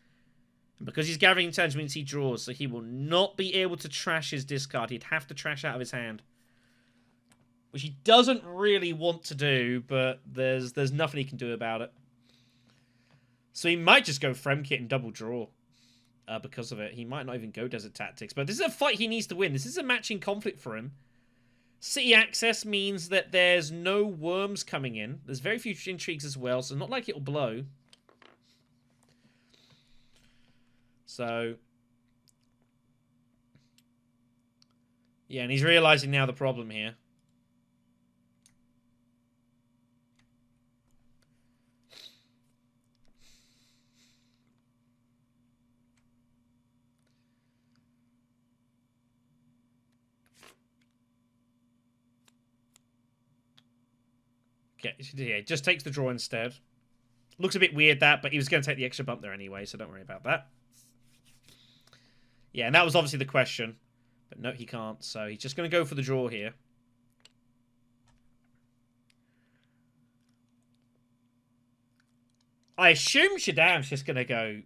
And because he's gathering intelligence means he draws. So he will not be able to trash his discard. He'd have to trash out of his hand. Which he doesn't really want to do, but there's nothing he can do about it. So he might just go Fremkit and double draw because of it. He might not even go Desert Tactics. But this is a fight he needs to win. This is a matching conflict for him. City access means that there's no worms coming in. There's very few intrigues as well, so not like it'll blow. So... yeah, and he's realizing now the problem here. Yeah, just takes the draw instead. Looks a bit weird, that, but he was going to take the extra bump there anyway, so don't worry about that. Yeah, and that was obviously the question. But no, he can't, so he's just going to go for the draw here. I assume Shaddam's just going to go...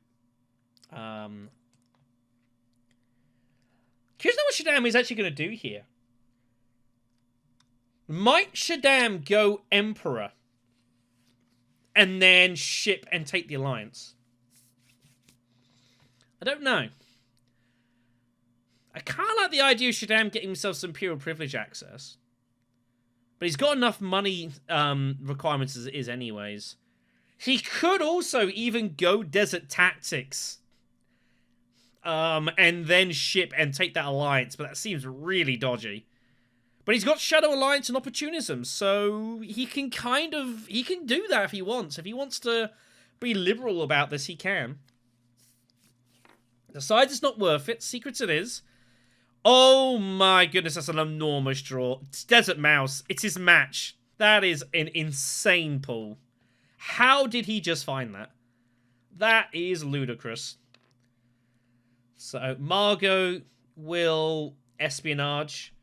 Curious to know what Shaddam is actually going to do here. Might Shaddam go Emperor and then ship and take the Alliance? I don't know. I kind of like the idea of Shaddam getting himself some Imperial Privilege access. But he's got enough money requirements as it is anyways. He could also even go Desert Tactics. And then ship and take that Alliance, but that seems really dodgy. But he's got Shadow Alliance and Opportunism, so he can he can do that if he wants. If he wants to be liberal about this, he can. Decides it's not worth it. Secrets it is. Oh my goodness, that's an enormous draw. It's Desert Mouse. It's his match. That is an insane pull. How did he just find that? That is ludicrous. So, Margot will espionage.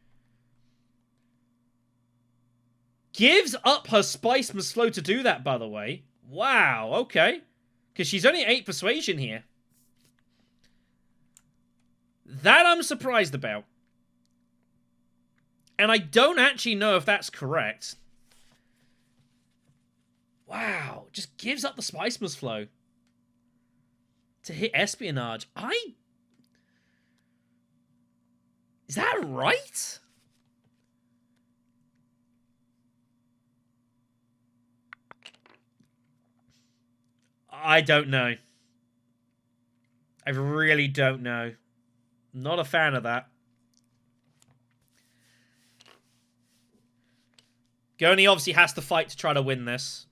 Gives up her Spice Must Flow to do that, by the way. Wow, okay. Because she's only 8 persuasion here. That I'm surprised about. And I don't actually know if that's correct. Wow, just gives up the Spice Must Flow to hit espionage. Is that right? I don't know. I really don't know. Not a fan of that. Gurney obviously has to fight to try to win this.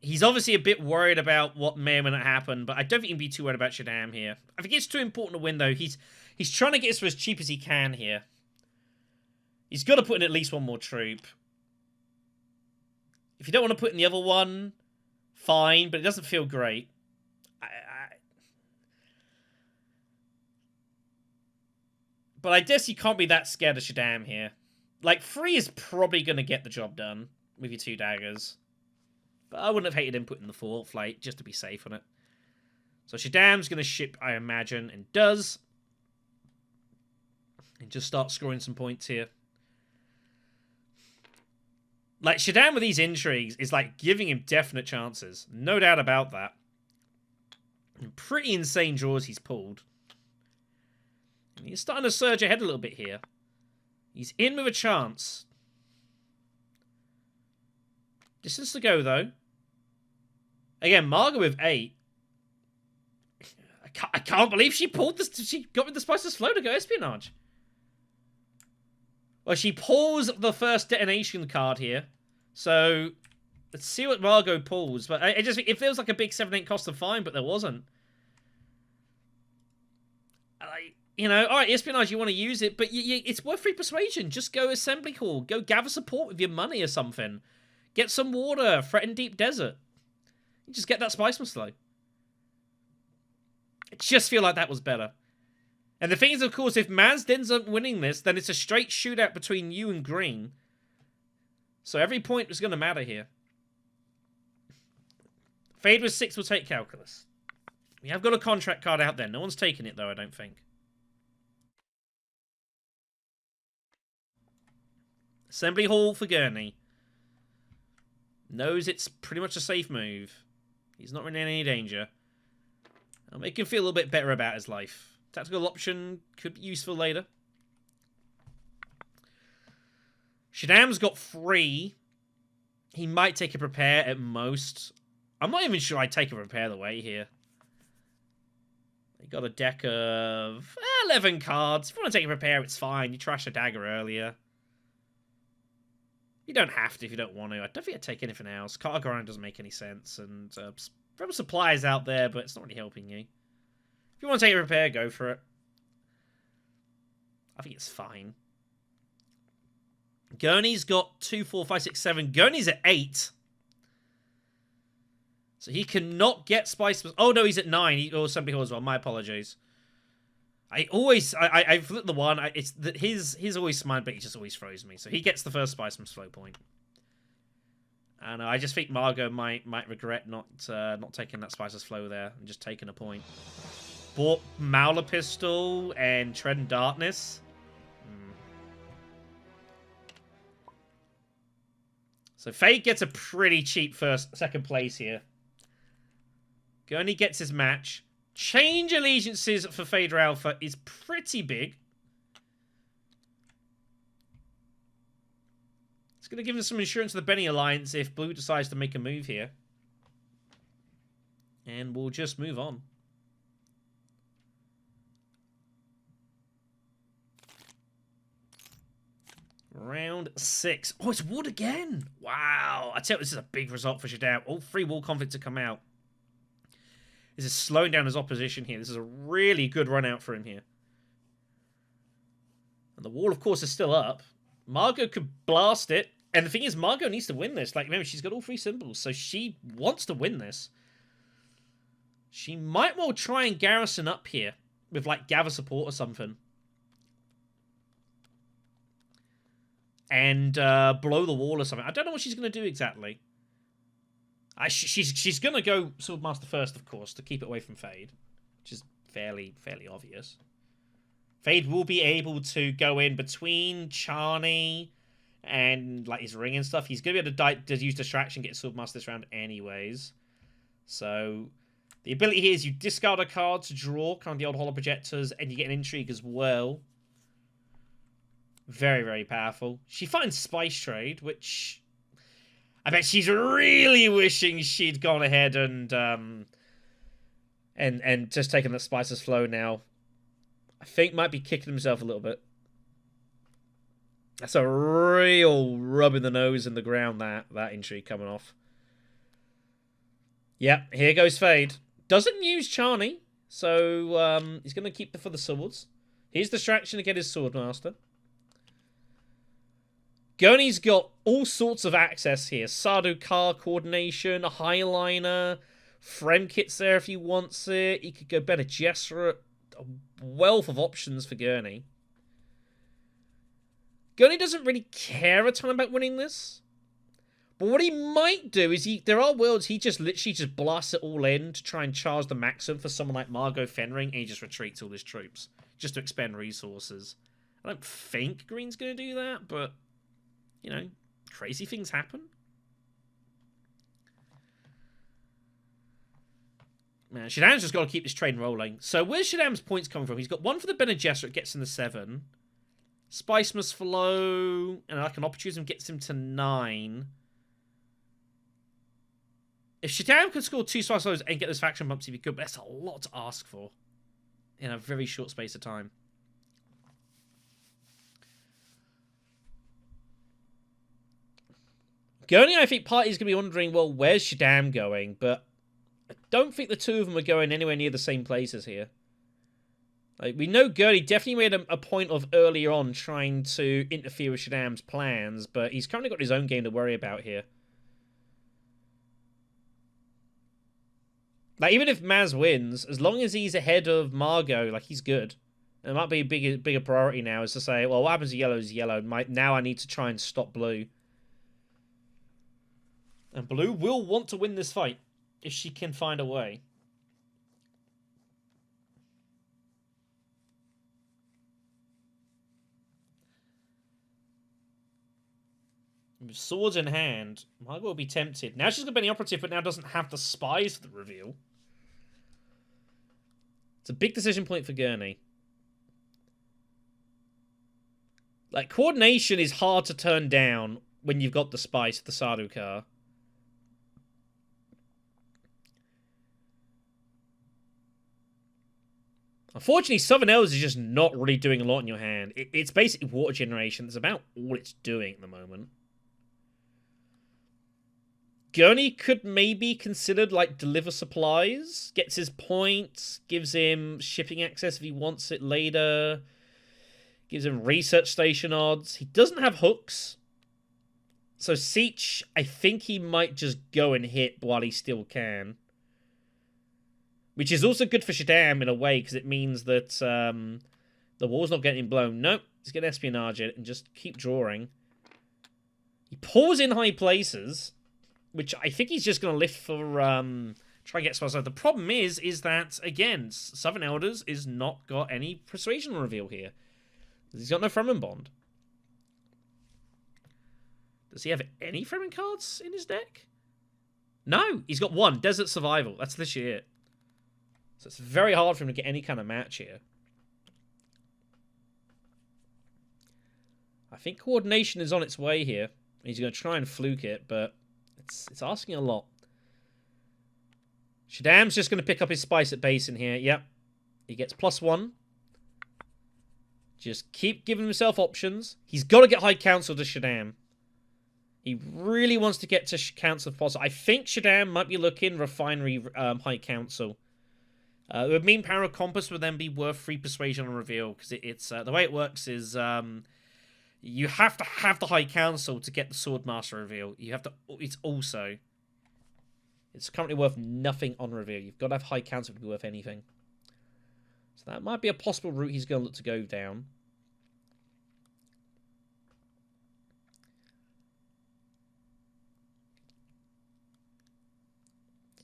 He's obviously a bit worried about what may or may not happen, but I don't think he'd be too worried about Shaddam here. I think it's too important to win, though. He's trying to get us for as cheap as he can here. He's got to put in at least one more troop. If you don't want to put in the other one, fine, but it doesn't feel great. But I guess you can't be that scared of Shaddam here. Like, 3 is probably going to get the job done with your 2 daggers. But I wouldn't have hated him putting the 4th flight, just to be safe on it. So Shaddam's going to ship, I imagine, and does. And just start scoring some points here. Like, Shaddam with these intrigues is, like, giving him definite chances. No doubt about that. And pretty insane draws he's pulled. And he's starting to surge ahead a little bit here. He's in with a chance. Distance to go, though. Again, Margot with 8. I can't believe she pulled this. She got with the Spiceless Flow to go espionage. Well, she pulls the first detonation card here. So, let's see what Margot pulls. But it feels like a big 7-8 cost of fine, but there wasn't. You know, alright, espionage, you want to use it, but it's worth free persuasion. Just go assembly hall. Go gather support with your money or something. Get some water. Threaten deep desert. You just get that Spiceman slow. I just feel like that was better. And the thing is, of course, if Maz ends up winning this, then it's a straight shootout between you and Green. So every point is going to matter here. Fade with 6 will take calculus. We have got a contract card out there. No one's taken it, though, I don't think. Assembly hall for Gurney. Knows it's pretty much a safe move. He's not in any danger. I'll make him feel a little bit better about his life. Tactical option could be useful later. Shaddam's got 3. He might take a prepare at most. I'm not even sure I'd take a prepare the way here. He got a deck of 11 cards. If you want to take a prepare, it's fine. You trashed a dagger earlier. You don't have to if you don't want to. I don't think I'd take anything else. Cargo Grind doesn't make any sense. And Rebel Supply is out there, but it's not really helping you. If you want to take a repair, go for it. I think it's fine. Gurney's got 2, 4, 5, 6, 7. Gurney's at 8. So he cannot get Spice. Oh, no, he's at 9. He, or Assembly Hall as well. My apologies. I flipped the 1. His always smart, but he just always throws me. So he gets the first Spiceman's Flow point. And I just think Margot might regret not taking that Spice's Flow there and just taking a point. Bought Mauler Pistol and Tread in Darkness. So Fade gets a pretty cheap second place here. Gurney gets his match. Change allegiances for Phaedra Alpha is pretty big. It's going to give us some insurance to the Benny Alliance if Blue decides to make a move here. And we'll just move on. Round 6. Oh, it's wood again. Wow. I tell you, this is a big result for Shaddam. All 3 wall conflicts to come out. This is slowing down his opposition here. This is a really good run out for him here. And the wall, of course, is still up. Margot could blast it. And the thing is, Margot needs to win this. Like, remember, she's got all 3 symbols. So she wants to win this. She might well try and garrison up here with, like, gather support or something. And blow the wall or something. I don't know what she's going to do exactly. She's going to go Swordmaster first, of course, to keep it away from Fade. Which is fairly obvious. Fade will be able to go in between Charney and like his ring and stuff. He's going to be able to use Distraction, get Swordmaster this round anyways. So the ability here is you discard a card to draw kind of the old Holo Projectors, and you get an Intrigue as well. Very powerful. She finds Spice Trade, which I bet she's really wishing she'd gone ahead and just taken the Spice's Flow now. I think might be kicking himself a little bit. That's a real rubbing the nose in the ground, that intrigue coming off. Yep, here goes Fade. Doesn't use Charney, so he's going to keep the for the swords. Here's the distraction to get his Swordmaster. Gurney's got all sorts of access here. Sardaukar coordination, a Highliner, Frem kit's there if he wants it. He could go Bene Gesserit. A wealth of options for Gurney. Gurney doesn't really care a ton about winning this. But what he might do is there are worlds he just literally just blasts it all in to try and charge the maximum for someone like Margot Fenring, and he just retreats all his troops just to expend resources. I don't think Green's going to do that, but, you know, crazy things happen. Man, Shaddam's just got to keep this train rolling. So where's Shaddam's points coming from? He's got one for the Bene Gesserit, gets him to 7. Spice must flow, and like an opportunism gets him to 9. If Shaddam could score 2 spice flows and get those faction bumps, he'd be good, but that's a lot to ask for in a very short space of time. Gurney, I think party's going to be wondering, well, where's Shaddam going? But I don't think the two of them are going anywhere near the same places here. Like, we know Gurney definitely made a point of earlier on trying to interfere with Shaddam's plans, but he's currently got his own game to worry about here. Like, even if Maz wins, as long as he's ahead of Margot, like, he's good. And it might be a bigger priority now is to say, well, what happens to yellow is yellow. Now I need to try and stop blue. And blue will want to win this fight if she can find a way. With swords in hand, Margot will be tempted. Now she's got Benny Operative, but now doesn't have the spies for the reveal. It's a big decision point for Gurney. Like, coordination is hard to turn down when you've got the spice, the Sardaukar. Unfortunately, Southern Elders is just not really doing a lot in your hand. It's basically water generation. That's about all it's doing at the moment. Gurney could maybe considered, like, deliver supplies. Gets his points. Gives him shipping access if he wants it later. Gives him research station odds. He doesn't have hooks. So Seach, I think he might just go and hit while he still can. Which is also good for Shaddam in a way, because it means that the wall's not getting blown. Nope, he's going to espionage it and just keep drawing. He pulls in high places, which I think he's just going to lift for try and get spies. The problem is that, again, Southern Elders is not got any persuasion reveal here. He's got no Fremen Bond. Does he have any Fremen cards in his deck? No, he's got one, Desert Survival. That's literally it. So it's very hard for him to get any kind of match here. I think coordination is on its way here. He's going to try and fluke it, but it's asking a lot. Shaddam's just going to pick up his spice at base in here. Yep. He gets +1. Just keep giving himself options. He's got to get High Council to Shaddam. He really wants to get to Council if possible. I think Shaddam might be looking Refinery High Council. It would mean Power of Compass would then be worth 3 Persuasion on reveal, because it's the way it works is you have to have the High Council to get the Swordmaster reveal. You have to. It's currently worth nothing on reveal. You've got to have High Council to be worth anything. So that might be a possible route he's going to look to go down.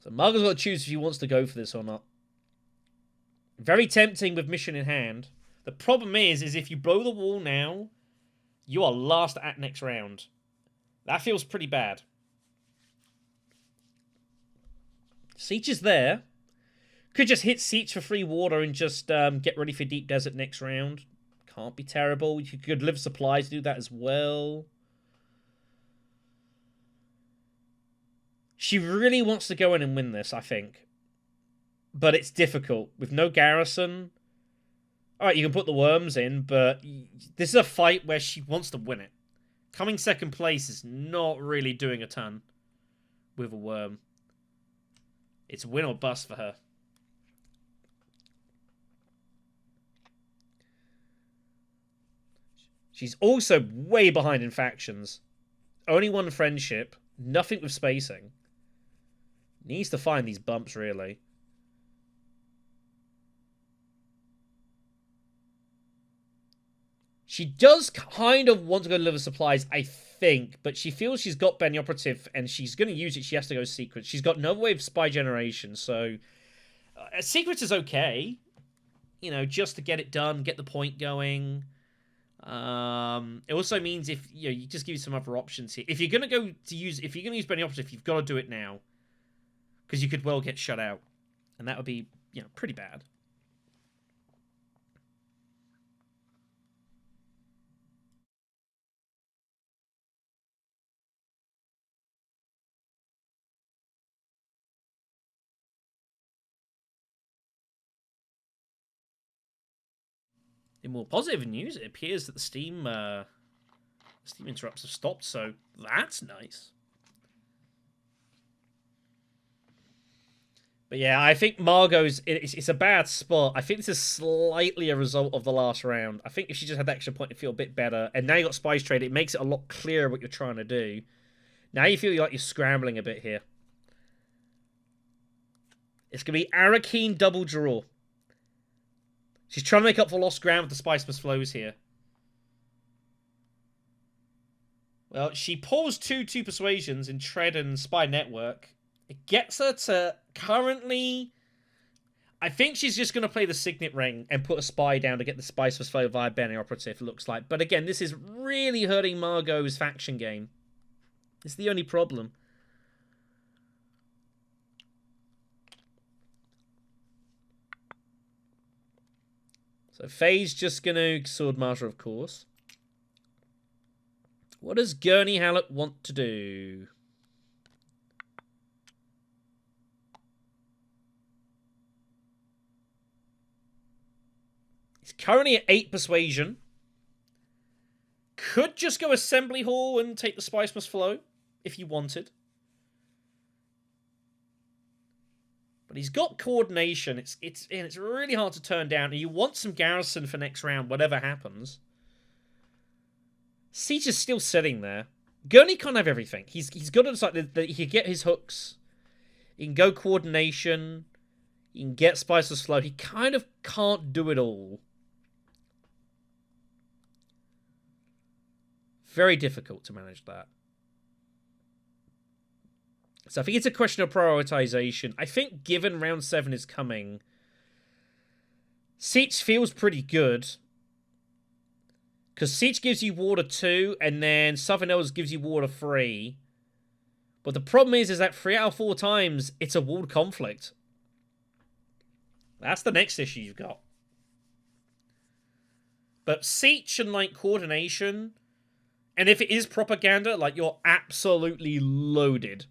So Margot's got to choose if he wants to go for this or not. Very tempting with mission in hand. The problem is if you blow the wall now, you are last at next round. That feels pretty bad. Seach is there. Could just hit Seach for free water and just get ready for Deep Desert next round. Can't be terrible. You could live supplies to do that as well. She really wants to go in and win this, I think. But it's difficult. With no garrison, Alright, you can put the worms in, but this is a fight where she wants to win it. Coming second place is not really doing a ton with a worm. It's win or bust for her. She's also way behind in factions. Only one friendship. Nothing with spacing. Needs to find these bumps, really. She does kind of want to go deliver supplies, I think, but she feels she's got Ben the Operative, and she's going to use it. She has to go secret. She's got no way of spy generation, so secret is okay. You know, just to get it done, get the point going. It also means if you just give you some other options here. If you're going to use Ben the Operative, you've got to do it now, because you could well get shut out, and that would be pretty bad. In more positive news, it appears that the Steam interrupts have stopped, so that's nice. But yeah, I think Margot's it's a bad spot. I think this is slightly a result of the last round. I think if she just had that extra point, it'd feel a bit better. And now you got Spice Trade, it makes it a lot clearer what you're trying to do. Now you feel like you're scrambling a bit here. It's going to be Arakeen double draw. She's trying to make up for lost ground with the Spice Must Flows here. Well, she pulls two persuasions in Tread and Spy Network. It gets her to currently... I think she's just going to play the Signet Ring and put a spy down to get the Spice Must Flow via Ben the Operative, it looks like. But again, this is really hurting Margot's faction game. It's the only problem. So Faye's just going to Swordmaster, of course. What does Gurney Hallett want to do? He's currently at 8 persuasion. Could just go Assembly Hall and take the Spice Must Flow if you wanted. But he's got coordination. It's really hard to turn down. And you want some garrison for next round, whatever happens. Siege is still sitting there. Gurney can't have everything. He's got to decide that he can get his hooks. He can go coordination. He can get Spice's Flow. He kind of can't do it all. Very difficult to manage that. So I think it's a question of prioritization. I think given round 7 is coming, Siege feels pretty good. Because Siege gives you water 2, and then Southern Elves gives you water 3. But the problem is that 3 out of 4 times, it's a walled conflict. That's the next issue you've got. But Siege and, like, coordination, and if it is propaganda, like, you're absolutely loaded.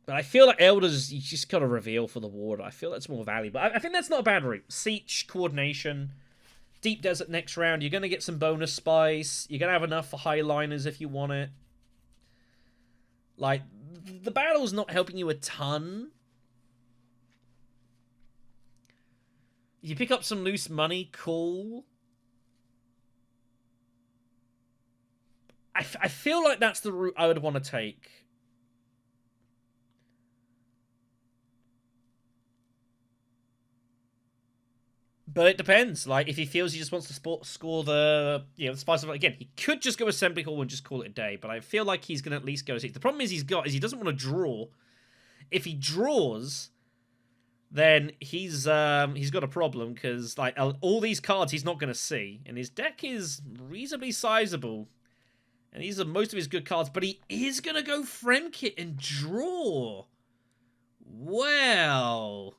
But I feel like Elders, you just got to reveal for the water. I feel that's more valuable. I think that's not a bad route. Siege, coordination, Deep Desert next round. You're going to get some bonus spice. You're going to have enough for highliners if you want it. Like, the battle's not helping you a ton. You pick up some loose money, cool. I feel like that's the route I would want to take. But it depends. Like, if he feels he just wants to score the, the Spice of it again, he could just go Assembly Hall and just call it a day. But I feel like he's going to at least go. The problem is he doesn't want to draw. If he draws, then he's got a problem because like all these cards he's not going to see, and his deck is reasonably sizable, and these are most of his good cards. But he is going to go Fremkit and draw. Well.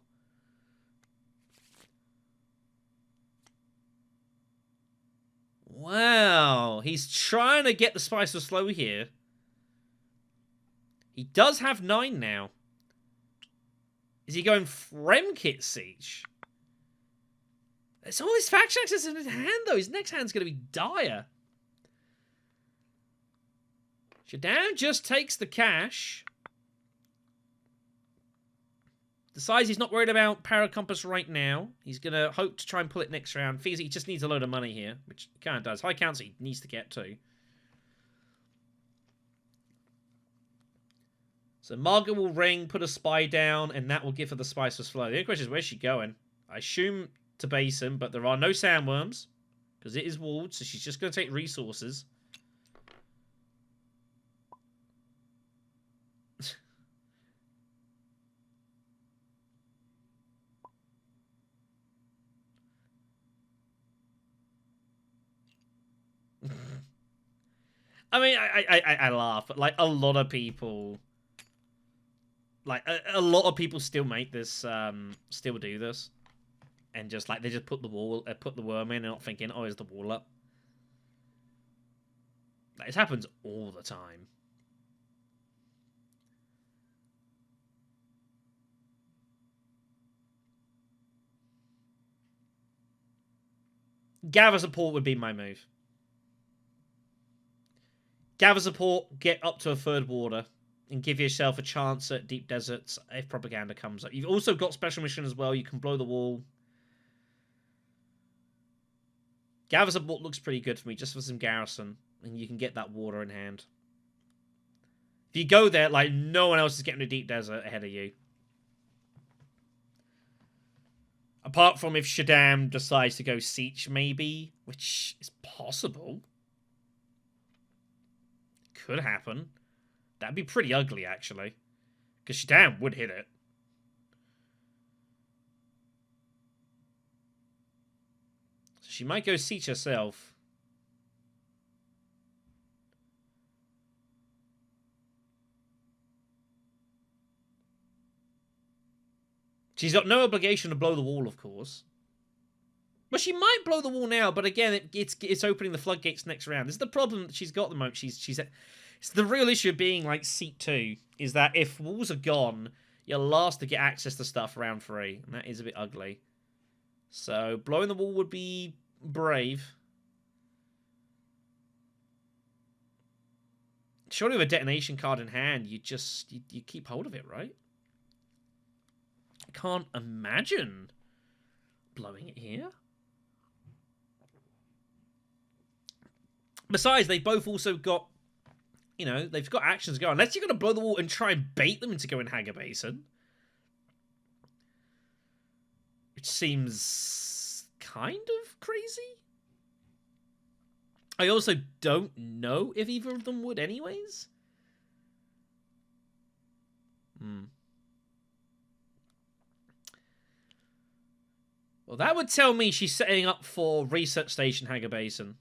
Wow, he's trying to get the Spice of Slow here. He does have 9 now. Is he going Fremkit Siege? It's all his faction access in his hand, though. His next hand's going to be dire. Shaddam just takes the cash. Decides he's not worried about Paracompass right now. He's going to hope to try and pull it next round. Figures he just needs a load of money here, which he kind of does. High counts he needs to get to. So Margaret will ring, put a spy down, and that will give her the spiceless flow. The only question is, where's she going? I assume to Basin, but there are no sandworms, because it is walled, so she's just going to take resources. I mean, I laugh, but like a lot of people, like a lot of people still make this, still do this, and just like they just put the worm in and not thinking, oh, is the wall up? Like, it happens all the time. Gather support would be my move. Gather support, get up to a third water, and give yourself a chance at deep deserts if propaganda comes up. You've also got special mission as well. You can blow the wall. Gather support looks pretty good for me, just for some garrison, and you can get that water in hand. If you go there, like, no one else is getting a deep desert ahead of you. Apart from if Shaddam decides to go siege, maybe, which is possible. Could happen. That'd be pretty ugly, actually. Because Shaddam would hit it. So she might go siege herself. She's got no obligation to blow the wall, of course. Well, she might blow the wall now, but again, it's opening the floodgates next round. This is the problem that she's got at the moment. It's the real issue of being like seat 2 is that if walls are gone, you're last to get access to stuff round 3, and that is a bit ugly. So blowing the wall would be brave. Surely with a detonation card in hand, you keep hold of it, right? I can't imagine blowing it here. Besides, they both also got, you know, they've got actions going. Unless you're going to blow the wall and try and bait them into going Hagar Basin. Which seems kind of crazy. I also don't know if either of them would anyways. Well, that would tell me she's setting up for Research Station Hagar Basin.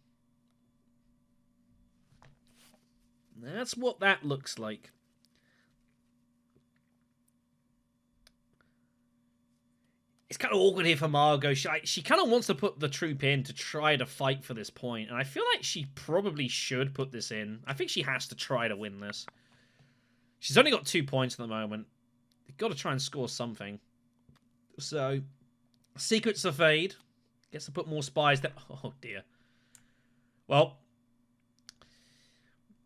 That's what that looks like. It's kind of awkward here for Margot. She kind of wants to put the troop in to try to fight for this point, and I feel like she probably should put this in. I think she has to try to win this. She's only got 2 points at the moment. They've got to try and score something. So, Secrets of Fade. Gets to put more spies there. Oh, dear. Well,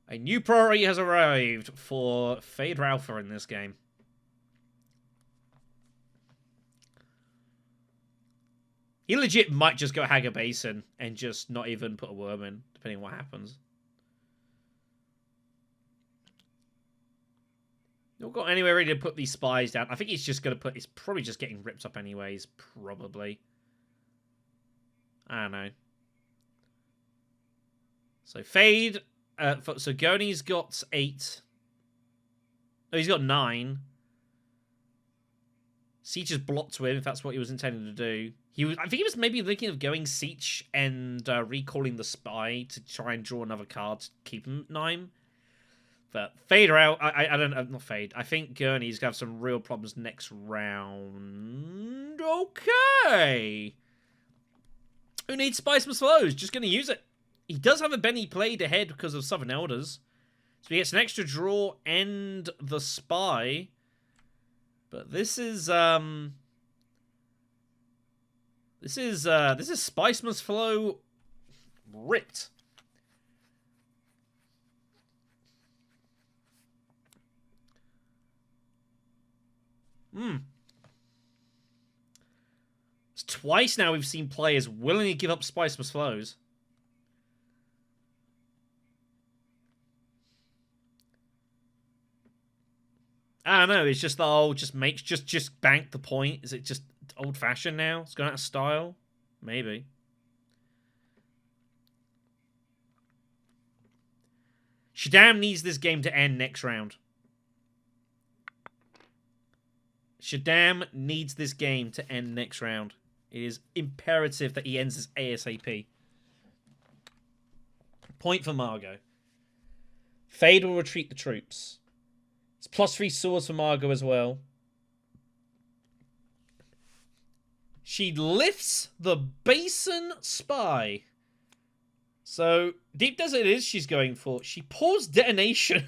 a new priority has arrived for Fade Ralpha in this game. He legit might just go Hagar Basin and just not even put a worm in, depending on what happens. Not got anywhere ready to put these spies down. I think he's just going to put... He's probably just getting ripped up anyways. Probably. I don't know. So Fade... so Gurney's got 8. Oh, he's got 9. Siege is blocked with him, if that's what he was intending to do. I think he was maybe thinking of going Siege and recalling the spy to try and draw another card to keep him 9. But Fade out. I don't know. Not Fade. I think Gurney's going to have some real problems next round. Okay. Who needs Spice Must Flows? Just going to use it. He does have a Benny played ahead because of Southern Elders. So he gets an extra draw and the spy. But this is Spice Must Flow ripped. It's twice now we've seen players willingly give up Spice Must Flows. I don't know, it's just the old, just bank the point. Is it just old-fashioned now? It's gone out of style? Maybe. Shaddam needs this game to end next round. Shaddam needs this game to end next round. It is imperative that he ends this ASAP. Point for Margot. Fade will retreat the troops. It's +3 swords for Margot as well. She lifts the Basin Spy. So, Deep Desert it is she's going for. She paused detonation.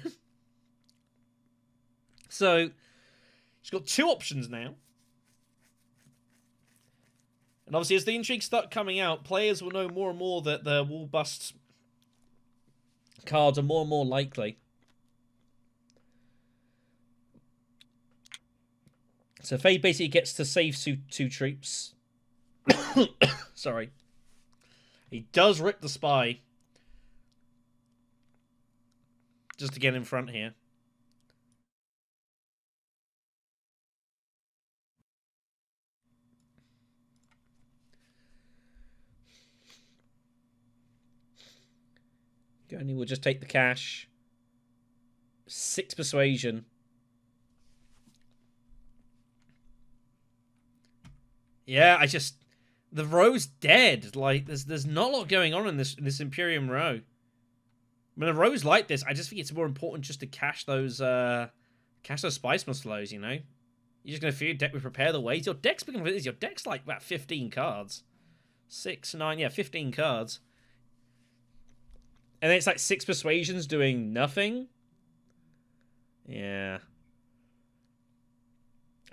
So, she's got 2 options now. And obviously, as the intrigues start coming out, players will know more and more that the wall bust cards are more and more likely. So Fade basically gets to save 2 troops. Sorry. He does rip the Spy. Just to get in front here. Gurney will just take the cash. 6 persuasion. Yeah, the row's dead. Like there's not a lot going on in this Imperium row. When a row's like this, I just think it's more important just to cash those Spice Must Flows, you know? You're just gonna fill your deck with Prepare the Ways. Your deck's becoming what it is. Your deck's like about 15 cards. 6, 9, yeah, 15 cards. And then it's like 6 persuasions doing nothing. Yeah.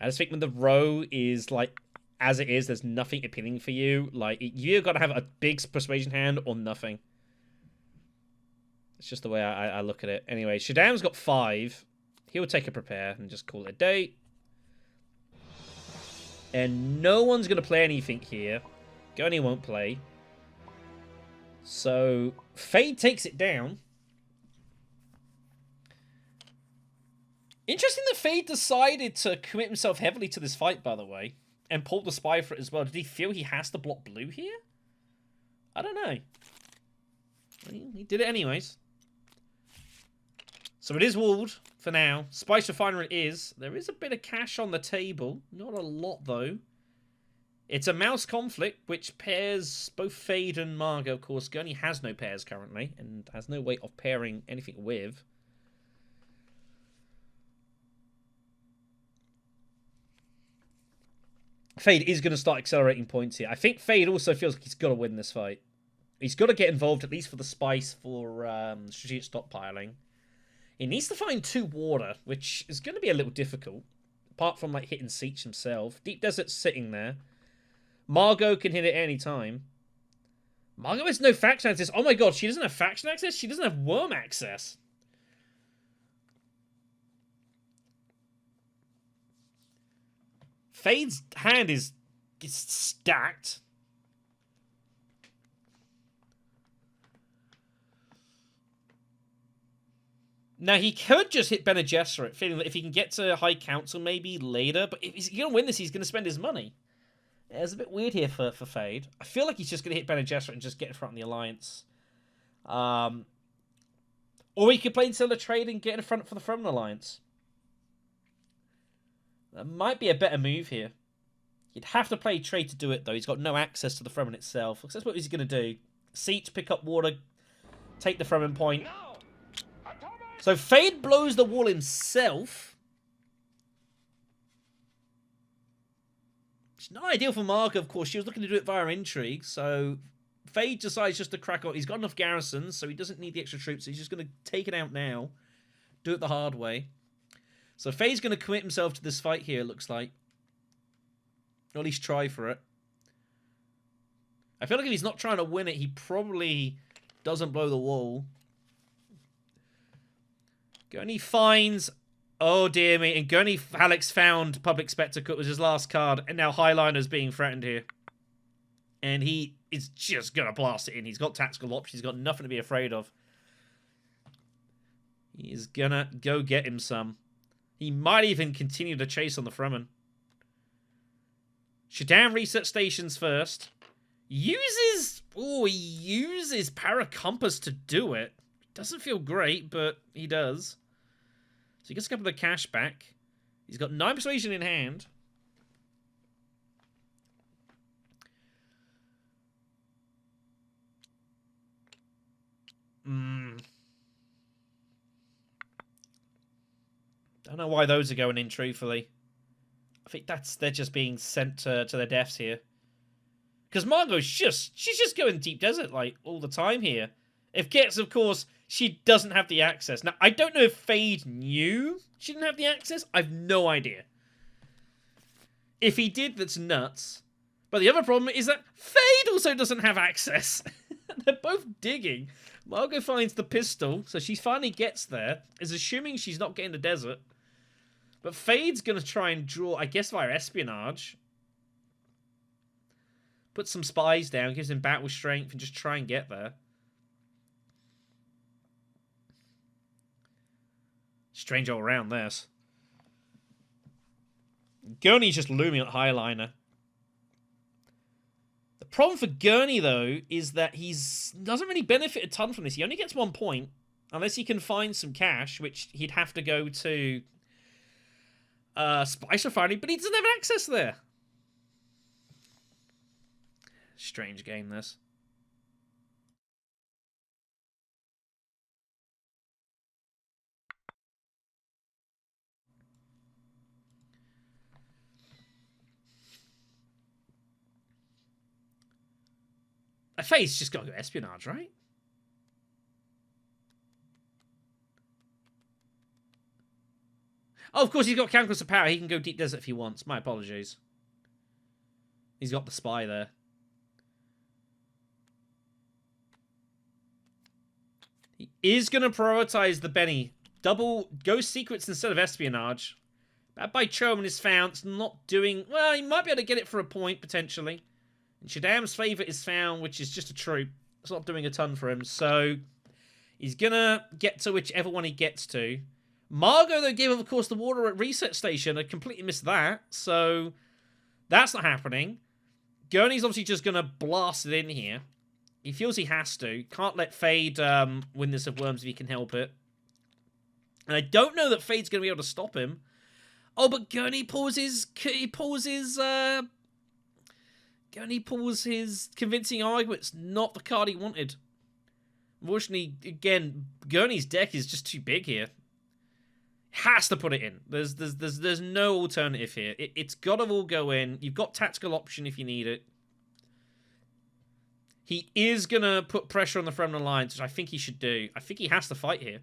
I just think when the row is like as it is, there's nothing appealing for you. Like, you got to have a big persuasion hand or nothing. It's just the way I look at it. Anyway, Shaddam's got 5. He'll take a Prepare and just call it a day. And no one's going to play anything here. Gurney won't play. So, Fade takes it down. Interesting that Fade decided to commit himself heavily to this fight, by the way. And pulled the Spy for it as well. Did he feel he has to block blue here? I don't know. He did it anyways. So it is walled for now. Spice Refinery is. There is a bit of cash on the table. Not a lot, though. It's a mouse conflict, which pairs both Fade and Margot, of course. Gurney has no pairs currently, and has no way of pairing anything with. Fade is going to start accelerating points here. I think Fade also feels like he's got to win this fight. He's got to get involved, at least for the Spice, for strategic stockpiling. He needs to find 2 water, which is going to be a little difficult. Apart from, like, hitting Siege himself. Deep Desert's sitting there. Margot can hit it any time. Margot has no faction access. Oh my god, she doesn't have faction access? She doesn't have worm access. Fade's hand is stacked. Now, he could just hit Bene Gesserit, feeling that if he can get to High Council maybe later, but if he's going to win this, he's going to spend his money. Yeah, it's a bit weird here for Fade. I feel like he's just going to hit Bene Gesserit and just get in front of the Alliance. Or he could play Insular Trade and get in front for the Fremen Alliance. That might be a better move here. He'd have to play Trade to do it, though. He's got no access to the Fremen itself. Looks that's what he's going to do. Siege, pick up water, take the Fremen point. So Fade blows the wall himself. It's not ideal for Mark, of course. She was looking to do it via intrigue, so Fade decides just to crack on. He's got enough garrisons, so he doesn't need the extra troops. So he's just going to take it out now. Do it the hard way. So Faye's going to commit himself to this fight here, it looks like. Or at least try for it. I feel like if he's not trying to win it, he probably doesn't blow the wall. Gurney finds... Oh, dear me. And Gurney Alex found Public Spectacle was his last card. And now Highliner's being threatened here. And he is just going to blast it in. He's got tactical options. He's got nothing to be afraid of. He is going to go get him some. He might even continue to chase on the Fremen. Shaddam reset stations first. Uses... Oh, he uses Paracompass to do it. Doesn't feel great, but he does. So he gets a couple of cash back. He's got 9 persuasion in hand. Don't know why those are going in, truthfully. I think they're just being sent to their deaths here. Because she's just going deep desert, like, all the time here. If Gets, of course, she doesn't have the access. Now, I don't know if Fade knew she didn't have the access. I've no idea. If he did, that's nuts. But the other problem is that Fade also doesn't have access. They're both digging. Margot finds the pistol, so she finally gets there. Is assuming she's not getting the desert. But Fade's going to try and draw, I guess, via espionage. Put some spies down, gives him battle strength, and just try and get there. Strange all around this. Gurney's just looming at Highliner. The problem for Gurney, though, is that doesn't really benefit a ton from this. He only gets 1 point, unless he can find some cash, which he'd have to go to Spice Refinery, but he doesn't have access there. Strange game, this. A Fade's just got to go espionage, right? Oh, of course, he's got Conquest of Power. He can go Deep Desert if he wants. My apologies. He's got the spy there. He is going to prioritize the Benny. Double Ghost Secrets instead of espionage. Bad by Choman is found. It's not doing... Well, he might be able to get it for a point, potentially. And Shaddam's Favourite is found, which is just a troop. It's not doing a ton for him. So, he's going to get to whichever one he gets to. Margot, though, gave him, of course, the water at Reset Station. I completely missed that. So, that's not happening. Gurney's obviously just going to blast it in here. He feels he has to. Can't let Fade win this of Worms if he can help it. And I don't know that Fade's going to be able to stop him. Oh, but Gurney pulls his convincing arguments. Not the card he wanted. Unfortunately, again, Gurney's deck is just too big here. Has to put it in. There's no alternative here. It's got to all go in. You've got tactical option if you need it. He is going to put pressure on the Fremen Alliance, which I think he should do. I think he has to fight here.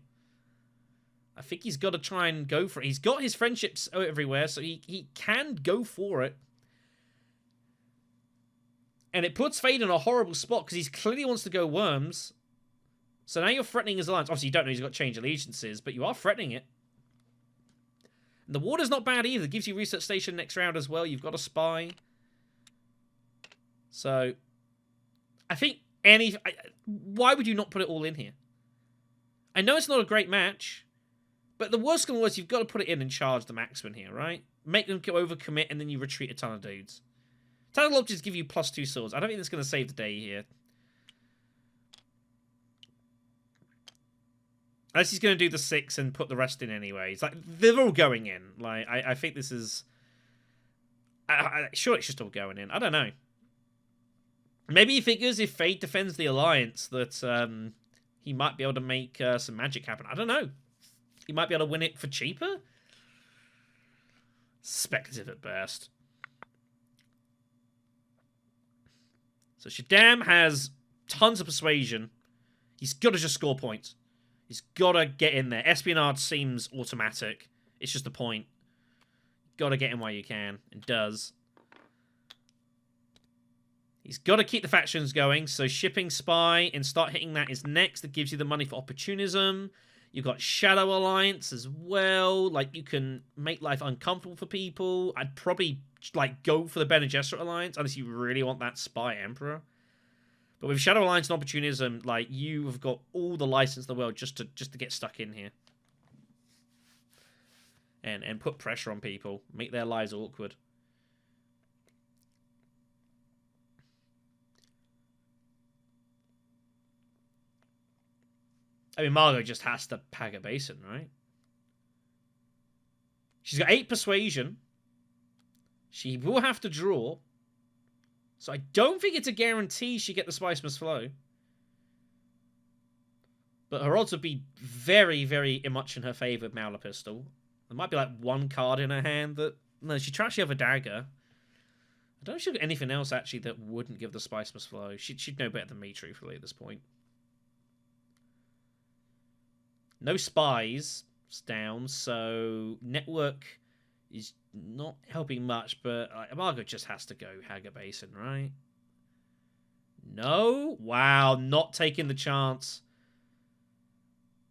I think he's got to try and go for it. He's got his friendships everywhere, so he can go for it. And it puts Fade in a horrible spot, because he clearly wants to go Worms. So now you're threatening his alliance. Obviously, you don't know he's got to change allegiances, but you are threatening it. And the water's not bad either. It gives you Reset Station next round as well. You've got a spy. So, I think why would you not put it all in here? I know it's not a great match, but the worst thing was you've got to put it in and charge the Maxman here, right? Make them overcommit, and then you retreat a ton of dudes. Tactical options give you +2 swords. I don't think that's going to save the day here. Unless he's going to do the 6 and put the rest in anyways. Like, they're all going in. Like, I think this is... sure, it's just all going in. I don't know. Maybe he figures if Fade defends the Alliance that he might be able to make some magic happen. I don't know. He might be able to win it for cheaper? Speculative at best. So Shaddam has tons of persuasion. He's got to just score points. He's got to get in there. Espionage seems automatic. It's just a point. Gotta get him while you can. It does. He's got to keep the factions going, so shipping Spy and start hitting that is next. That gives you the money for opportunism. You've got Shadow Alliance as well. Like, you can make life uncomfortable for people. I'd probably, like, go for the Bene Gesserit Alliance, unless you really want that Spy Emperor. But with Shadow Alliance and opportunism, like, you have got all the license in the world just to get stuck in here. And put pressure on people. Make their lives awkward. I mean, Margot just has to pack a basin, right? She's got 8 persuasion. She will have to draw. So I don't think it's a guarantee she get the Spice Must Flow. But her odds would be very, very much in her favour with Mauler Pistol. There might be like one card in her hand that... No, she actually have a dagger. I don't know if she's got anything else actually that wouldn't give the Spice Must Flow. She'd know better than me, truthfully, at this point. No spies down, so network is not helping much, but Margot just has to go Haga Basin, right? No? Wow, not taking the chance.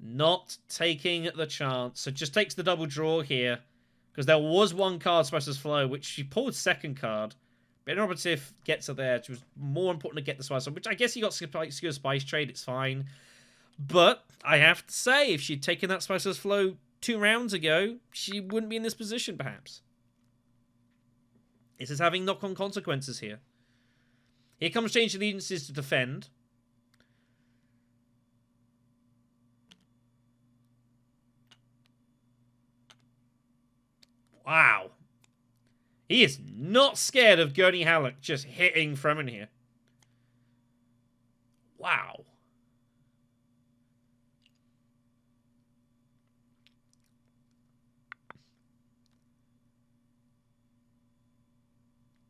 Not taking the chance. So just takes the double draw here, because there was one card supposed to flow, which she pulled second card. But Inoperative gets her there. It was more important to get the spice on, which I guess he got Secure Spice Trade, it's fine. But I have to say, if she'd taken that Spicer's Flow 2 rounds ago, she wouldn't be in this position, perhaps. This is having knock-on consequences here. Here comes Change Allegiances to defend. Wow. He is not scared of Gurney Halleck just hitting Fremen here. Wow.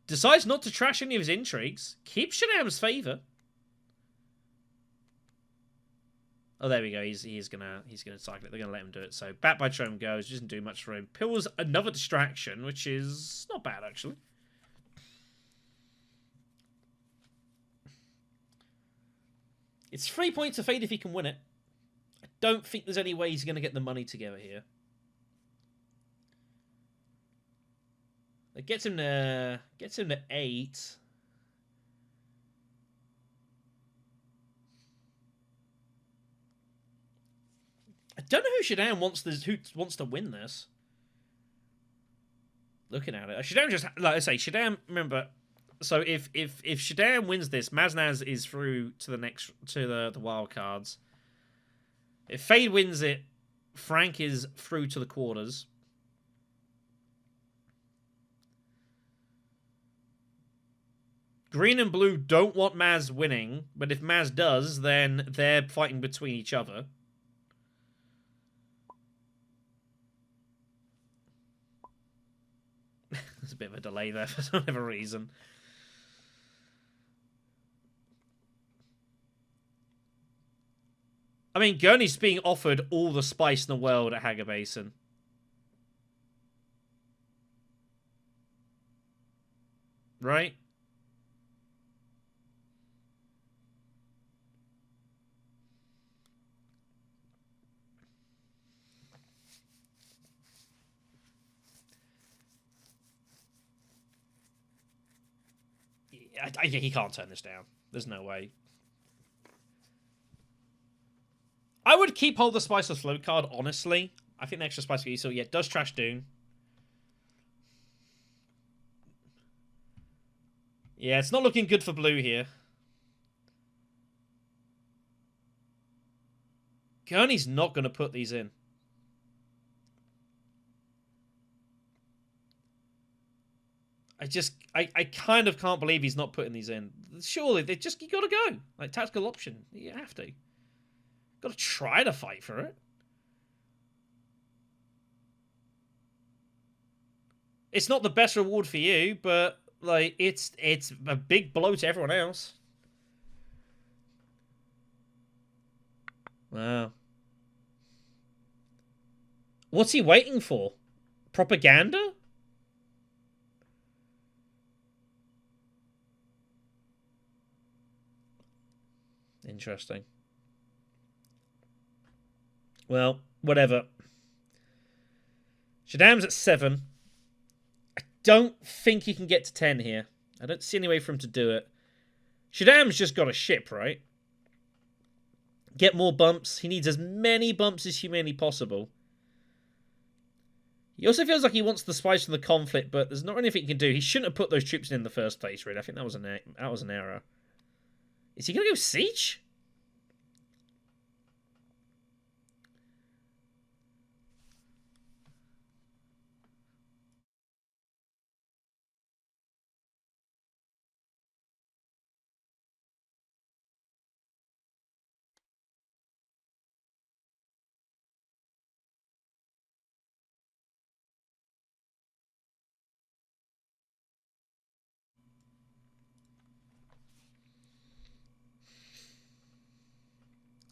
Decides not to trash any of his intrigues. Keeps Shaddam's favour. Oh, there we go. He's gonna cycle it. They're gonna let him do it. So back by Trom goes. Doesn't do much for him. Pills another distraction, which is not bad actually. It's 3 points of fade if he can win it. I don't think there's any way he's gonna get the money together here. It gets him to 8. I don't know who Shaddam wants to win this. Looking at it, Shaddam just, like I say, Shaddam. Remember, so if Shaddam wins this, Maznaz is through to the wild cards. If Fade wins it, Frank is through to the quarters. Green and blue don't want Maz winning, but if Maz does, then they're fighting between each other. There's a bit of a delay there for whatever reason. I mean, Gurney's being offered all the spice in the world at Haga Basin. Right? He can't turn this down. There's no way. I would keep hold the Spiceless Float card, honestly. I think the extra spice for you, so yeah, it does trash Dune. Yeah, it's not looking good for blue here. Gurney's not going to put these in. I kind of can't believe he's not putting these in. Surely, you gotta go. Like, tactical option. You have to. Gotta try to fight for it. It's not the best reward for you, but, like, it's a big blow to everyone else. Wow. What's he waiting for? Propaganda? Interesting. Well, whatever. Shaddam's at 7. I don't think he can get to 10 here. I don't see any way for him to do it. Shaddam's just got a ship, right? Get more bumps. He needs as many bumps as humanly possible. He also feels like he wants the spice from the conflict, but there's not anything he can do. He shouldn't have put those troops in the first place, really. I think that was an error. Is he going to go siege?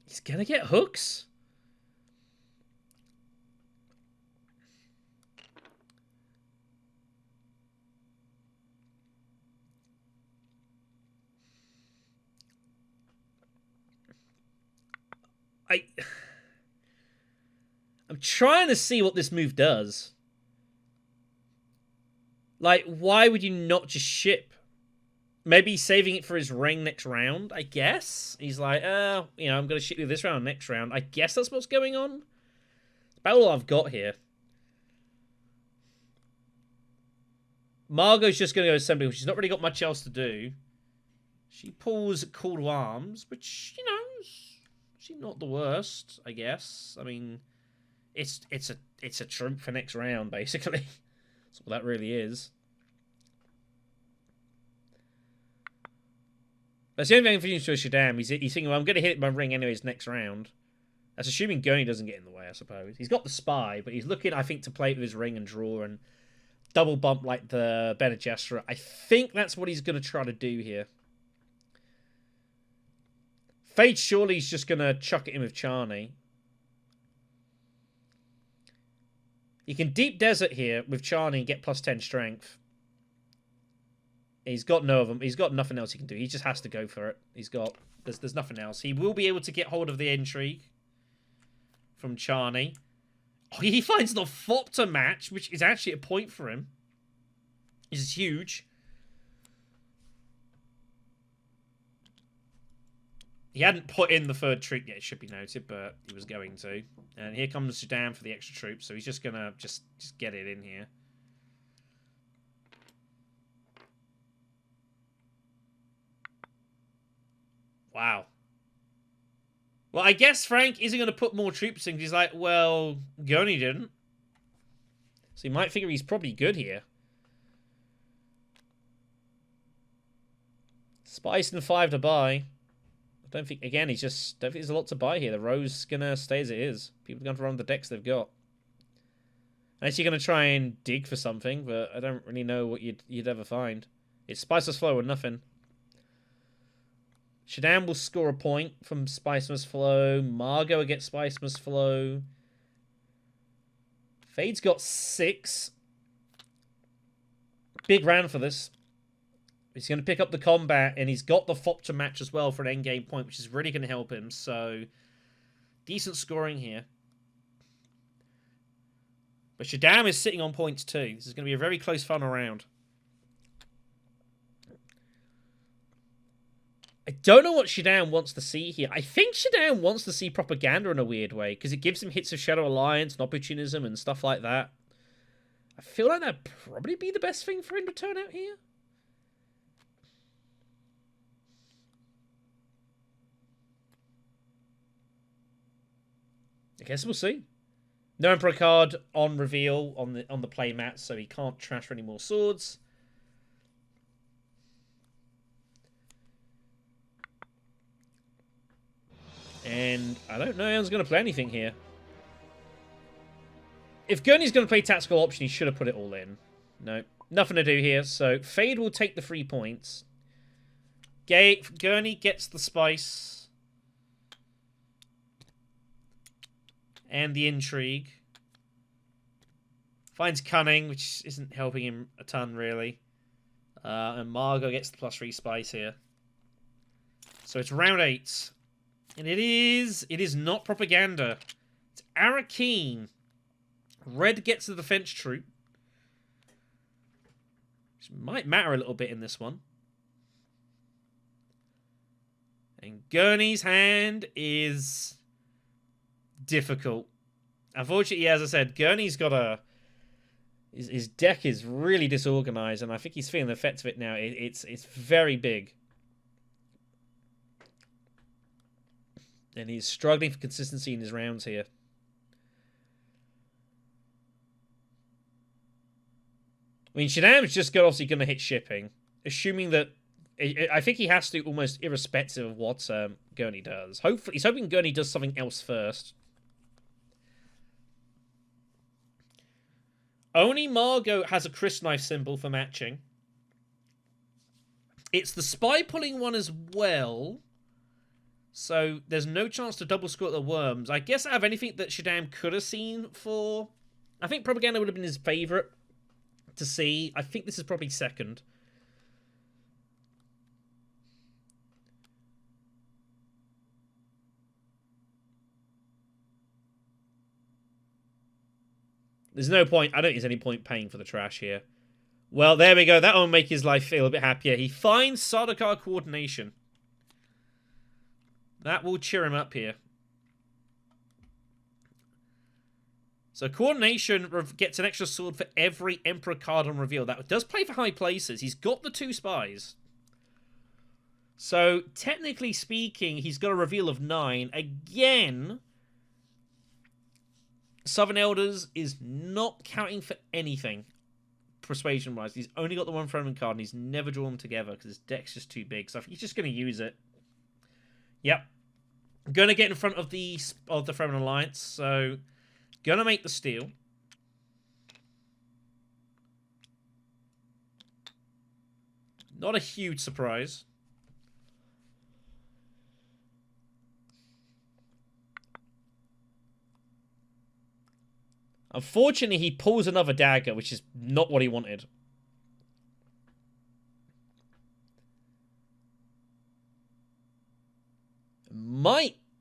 He's going to get hooks? I'm trying to see what this move does. Like, why would you not just ship? Maybe he's saving it for his ring next round, I guess? He's like, I'm going to ship you this round next round. I guess that's what's going on? It's about all I've got here. Margot's just going to go assembly, which she's not really got much else to do. She pulls Call to Arms, which, she's not the worst, I guess. I mean, it's a troop for next round, basically. That's what that really is. That's the only thing for you to Shaddam. He's thinking, well, I'm going to hit my ring anyways next round. That's assuming Gurney doesn't get in the way, I suppose. He's got the spy, but he's looking, I think, to play it with his ring and draw and double bump like the Bene Gesserit. I think that's what he's going to try to do here. Fade surely he's just going to chuck it in with Charney. He can deep desert here with Charney and get plus 10 strength. He's got no of them. He's got nothing else he can do. He just has to go for it. There's nothing else. He will be able to get hold of the intrigue from Charney. Oh, he finds the Fopter match, which is actually a point for him. This is huge. He hadn't put in the third troop yet, it should be noted, but he was going to. And here comes Shaddam for the extra troops, so he's just gonna just get it in here. Wow. Well, I guess Frank isn't going to put more troops in. He's like, well, Gurney didn't. So he might figure he's probably good here. Spice and 5 to buy. I don't think, again, don't think there's a lot to buy here. The row's going to stay as it is. People are going to run the decks they've got. Unless you're going to try and dig for something, but I don't really know what you'd ever find. It's Spiceless Flow or nothing. Shaddam will score a point from Spiceless Flow. Margot will get Spiceless Flow. Fade's got 6. Big round for this. He's going to pick up the combat, and he's got the Fopter match as well for an endgame point, which is really going to help him. So, decent scoring here. But Shaddam is sitting on points too. This is going to be a very close final round. I don't know what Shaddam wants to see here. I think Shaddam wants to see propaganda in a weird way, because it gives him hits of Shadow Alliance and opportunism and stuff like that. I feel like that'd probably be the best thing for him to turn out here. I guess we'll see. No Emperor card on reveal on the playmat, so he can't transfer any more swords. And I don't know anyone's going to play anything here. If Gurney's going to play tactical option, he should have put it all in. No, nothing to do here. So Fade will take the 3 points. Gurney gets the spice. And the intrigue. Finds cunning, which isn't helping him a ton, really. And Margot gets the +3 spice here. So it's round 8. And it is not propaganda. It's Arakeen. Red gets the defense troop. Which might matter a little bit in this one. And Gurney's hand is difficult. Unfortunately, as I said, Gurney's got a... His deck is really disorganized, and I think he's feeling the effects of it now. It's very big. And he's struggling for consistency in his rounds here. I mean, Shadam's just obviously going to hit shipping, assuming that... I think he has to almost irrespective of what Gurney does. Hopefully, he's hoping Gurney does something else first. Only Margot has a crysknife symbol for matching. It's the spy pulling one as well. So there's no chance to double score the worms. I guess out of anything that Shadam could have seen for... I think propaganda would have been his favourite to see. I think this is probably second. There's no point. I don't think there's any point paying for the trash here. Well, there we go. That will make his life feel a bit happier. He finds Sardaukar coordination. That will cheer him up here. So coordination gets an extra sword for every Emperor card on reveal. That does play for high places. He's got the 2 spies. So technically speaking, he's got a reveal of 9. Again... Southern Elders is not counting for anything, persuasion-wise. He's only got the 1 Fremen card, and he's never drawn them together because his deck's just too big. So I think he's just going to use it. Yep. Going to get in front of the Fremen Alliance, so going to make the steal. Not a huge surprise. Unfortunately, he pulls another dagger, which is not what he wanted.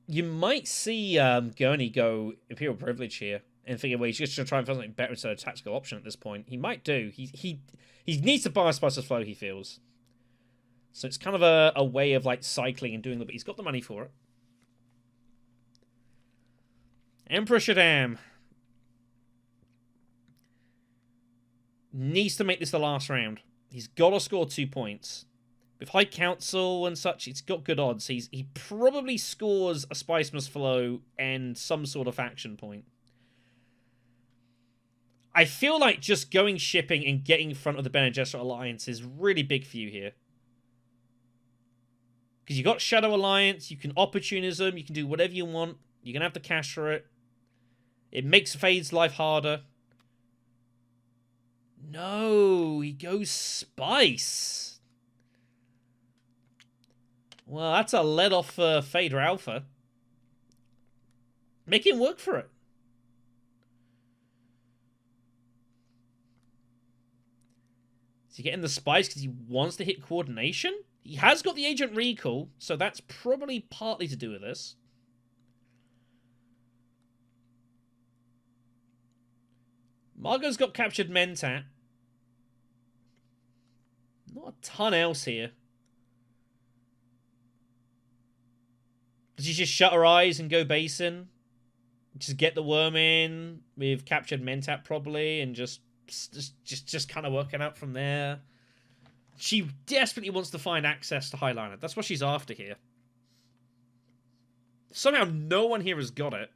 You might see Gurney go Imperial Privilege here and figure, well, he's just going to try and find something better instead of a tactical option at this point. He might do. He needs to buy a Spice of Flow, he feels. So it's kind of a way of like cycling and doing that, but he's got the money for it. Emperor Shadam needs to make this the last round. He's got to score 2 points. With High Council and such, it's got good odds. He probably scores a Spice Must Flow and some sort of faction point. I feel like just going shipping and getting in front of the Bene Gesserit Alliance is really big for you here. Because you got Shadow Alliance, you can opportunism, you can do whatever you want. You're going to have the cash for it. It makes Fade's life harder. No, he goes Spice. Well, that's a let off for Fade or Alpha. Make him work for it. Is he getting the Spice because he wants to hit coordination? He has got the Agent Recall, so that's probably partly to do with this. Margot's got captured Mentat. Not a ton else here. Does she just shut her eyes and go Basin? Just get the worm in with captured Mentat probably, and just kind of working out from there. She desperately wants to find access to Highliner. That's what she's after here. Somehow no one here has got it.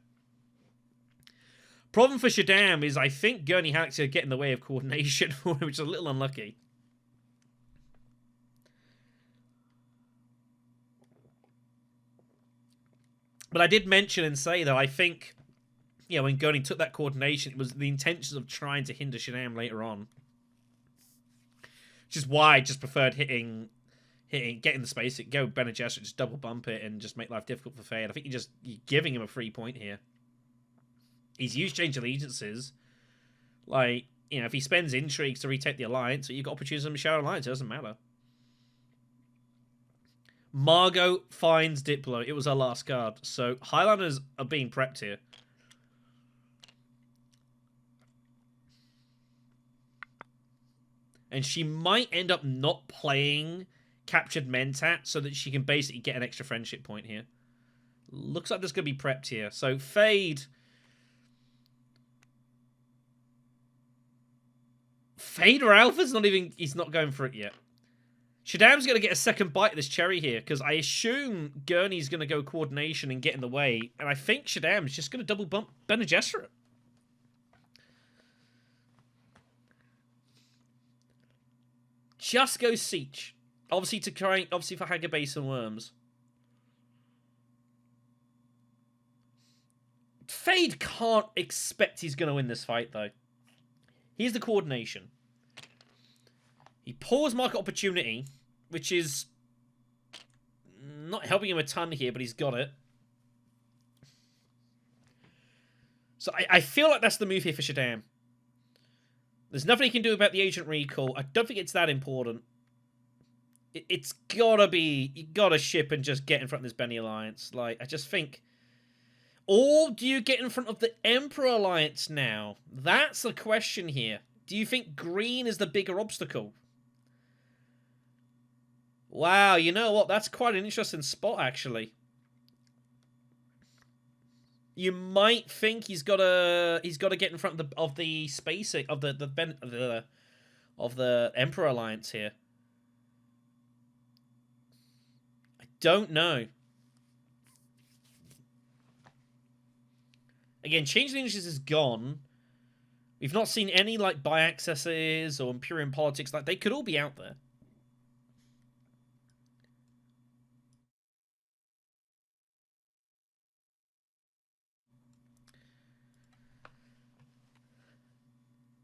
Problem for Shadam is I think Gurney Halleck's going to get in the way of coordination, which is a little unlucky. But I did mention and say that I think, you know, when Gurney took that coordination, it was the intentions of trying to hinder Shadam later on. Which is why I just preferred getting the space, go Bene Gesserit, just double bump it and just make life difficult for Fade. I think you're giving him a free point here. He's used Change Allegiances. Like, you know, if he spends intrigues to retake the alliance, you've got opportunities to share alliance. It doesn't matter. Margot finds Diplo. It was her last card. So Highlanders are being prepped here. And she might end up not playing Captured Mentat so that she can basically get an extra friendship point here. Looks like there's going to be prepped here. So Fade. Fade or Alpha's not even... He's not going for it yet. Shaddam's going to get a second bite of this cherry here because I assume Gurney's going to go coordination and get in the way. And I think Shaddam's just going to double bump Bene Gesserit. Just go Siege. Obviously to try, obviously for Haggabase and Worms. Fade can't expect he's going to win this fight though. Here's the coordination. He pulls Market Opportunity, which is not helping him a ton here, but he's got it. So I feel like that's the move here for Shaddam. There's nothing he can do about the agent recall. I don't think it's that important. It's gotta be... You gotta ship and just get in front of this Benny Alliance. Like, I just think... Or do you get in front of the Emperor Alliance now? That's the question here. Do you think green is the bigger obstacle? Wow, you know what? That's quite an interesting spot, actually. You might think he's got to get in front of the spacing of the Emperor Alliance here. I don't know. Again, Change the Initiatives is gone. We've not seen any like buy accesses or Imperium politics. Like they could all be out there.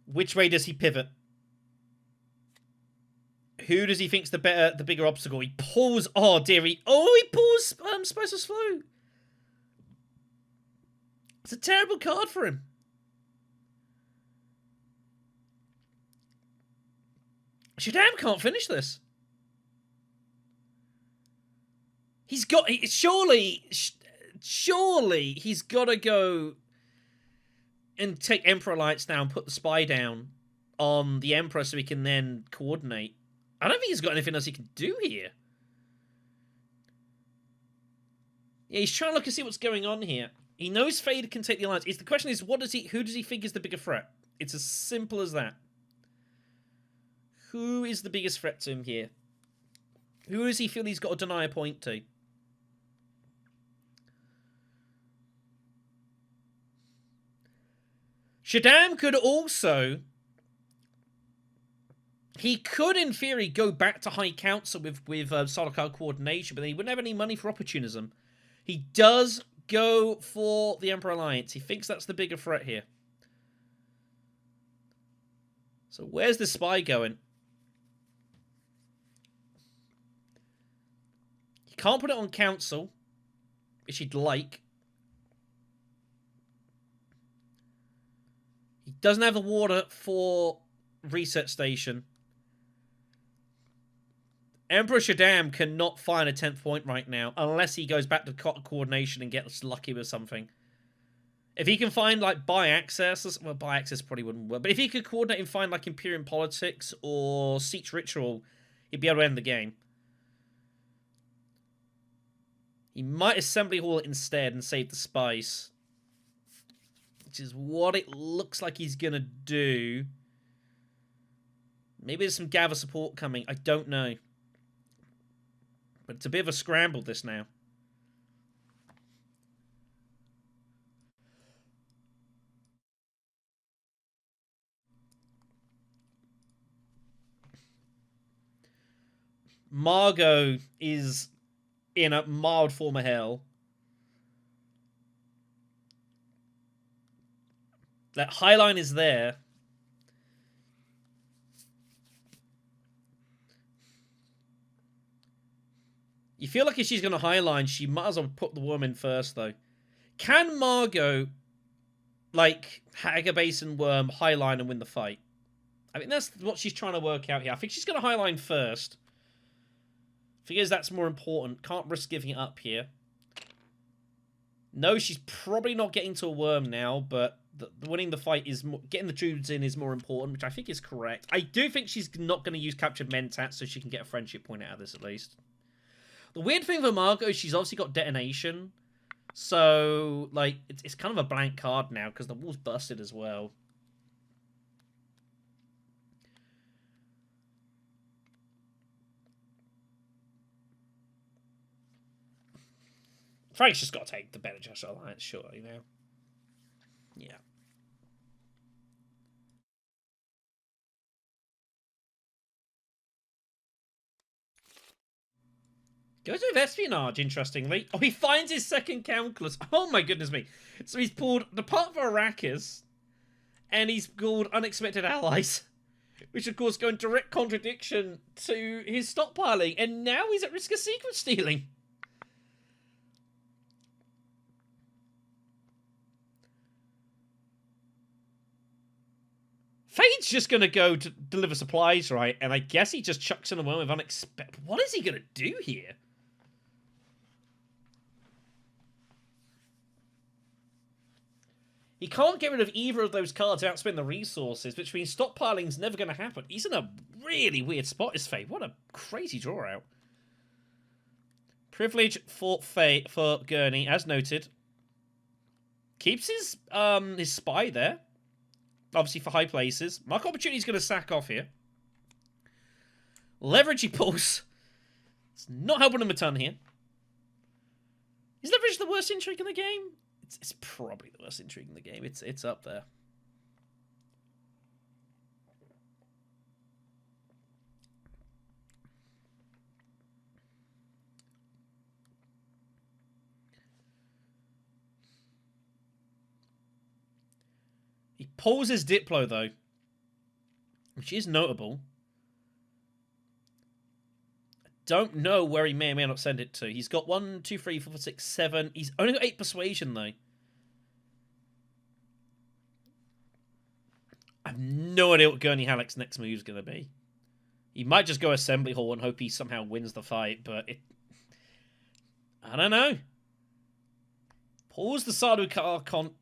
Which way does he pivot? Who does he think's the bigger obstacle? He pulls. Oh dear, he pulls Spicer's Flow. It's a terrible card for him. Shaddam can't finish this. He's got... Surely he's got to go and take Emperor Lights now and put the spy down on the Emperor so he can then coordinate. I don't think he's got anything else he can do here. Yeah, he's trying to look and see what's going on here. He knows Fade can take the Alliance. The question is, who does he think is the bigger threat? It's as simple as that. Who is the biggest threat to him here? Who does he feel he's got to deny a point to? Shaddam could also... He could, in theory, go back to High Council with Sardaukar coordination, but then he wouldn't have any money for opportunism. He does go for the Emperor Alliance. He thinks that's the bigger threat here. So where's the spy going? He can't put it on Council, which he'd like. He doesn't have the water for Reset Station. Emperor Shaddam cannot find a 10th point right now, unless he goes back to coordination and gets lucky with something. If he can find, like, buy access... Well, buy access probably wouldn't work. But if he could coordinate and find, like, Imperium Politics or Siege Ritual, he'd be able to end the game. He might Assembly Hall it instead and save the spice. Which is what it looks like he's going to do. Maybe there's some gather support coming. I don't know. But it's a bit of a scramble, this now. Margot is in a mild form of hell. That Highline is there. You feel like if she's going to Highline, she might as well put the woman first, though. Can Margot, like, Haggabase and Worm, Highline and win the fight? I think that's what she's trying to work out here. I think she's going to highline first. Figures that's more important. Can't risk giving it up here. No, she's probably not getting to a worm now, but winning the fight is more, getting the dudes in is more important, which I think is correct. I do think she's not going to use captured mentat, so she can get a friendship point out of this at least. The weird thing for Margot is she's obviously got detonation, so like it's kind of a blank card now because the wall's busted as well. Frank's just got to take the better Just Alliance, surely now. Yeah. Goes with espionage, interestingly. Oh, he finds his second calculus. Oh my goodness me. So he's pulled the part for Arrakis, and he's pulled unexpected allies, which of course go in direct contradiction to his stockpiling, and now he's at risk of secret stealing. Fade's just going to go to deliver supplies, right? And I guess he just chucks in a moment of unexpected... What is he going to do here? He can't get rid of either of those cards without spending the resources, which means stockpiling's never going to happen. He's in a really weird spot, is Fade. What a crazy draw out. Privilege for Fade, for Gurney, as noted. Keeps his spy there. Obviously for high places. Mark Opportunity's going to sack off here. Leverage he pulls. It's not helping him a ton here. Is Leverage the worst intrigue in the game? It's probably the worst intrigue in the game. It's up there. He pulls his Diplo, though, which is notable. I don't know where he may or may not send it to. He's got 1, 2, 3, 4, 6, 7. He's only got 8 persuasion, though. I have no idea what Gurney Halleck's next move is going to be. He might just go Assembly Hall and hope he somehow wins the fight, but I don't know. Pulls the Sardaukar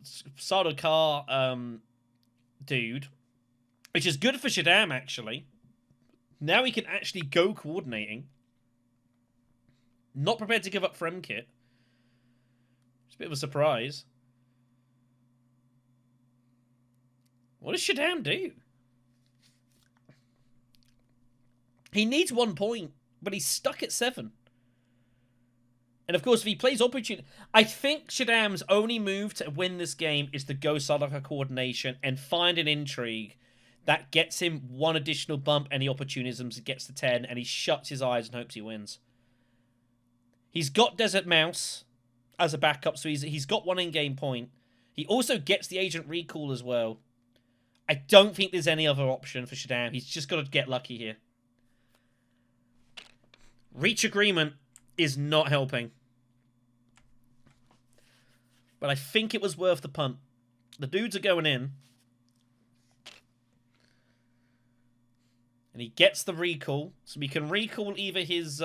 dude, which is good for Shaddam, actually. Now he can actually go coordinating. Not prepared to give up Fremkit. It's a bit of a surprise. What does Shaddam do? He needs 1 point, but he's stuck at 7. And of course, if he plays opportunity... I think Shaddam's only move to win this game is to go Sardaukar coordination and find an intrigue that gets him 1 additional bump, any opportunisms, and gets to 10, and he shuts his eyes and hopes he wins. He's got Desert Mouse as a backup, so he's got 1 in-game point. He also gets the Agent Recall as well. I don't think there's any other option for Shaddam. He's just got to get lucky here. Reach agreement is not helping. But I think it was worth the punt. The dudes are going in. And he gets the recall. So we can recall either his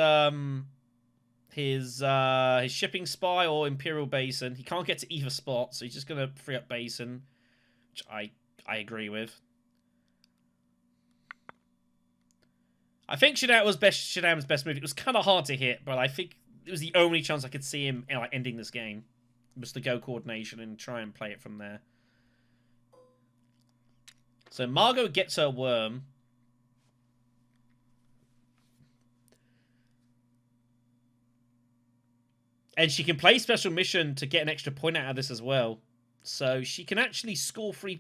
shipping spy or Imperial Basin. He can't get to either spot, so he's just going to free up Basin. Which I agree with. I think Shaddam's best move. It was kind of hard to hit, but I think it was the only chance I could see him ending this game. Was to go coordination and try and play it from there. So Margot gets her worm. And she can play Special Mission to get an extra point out of this as well. So she can actually score 4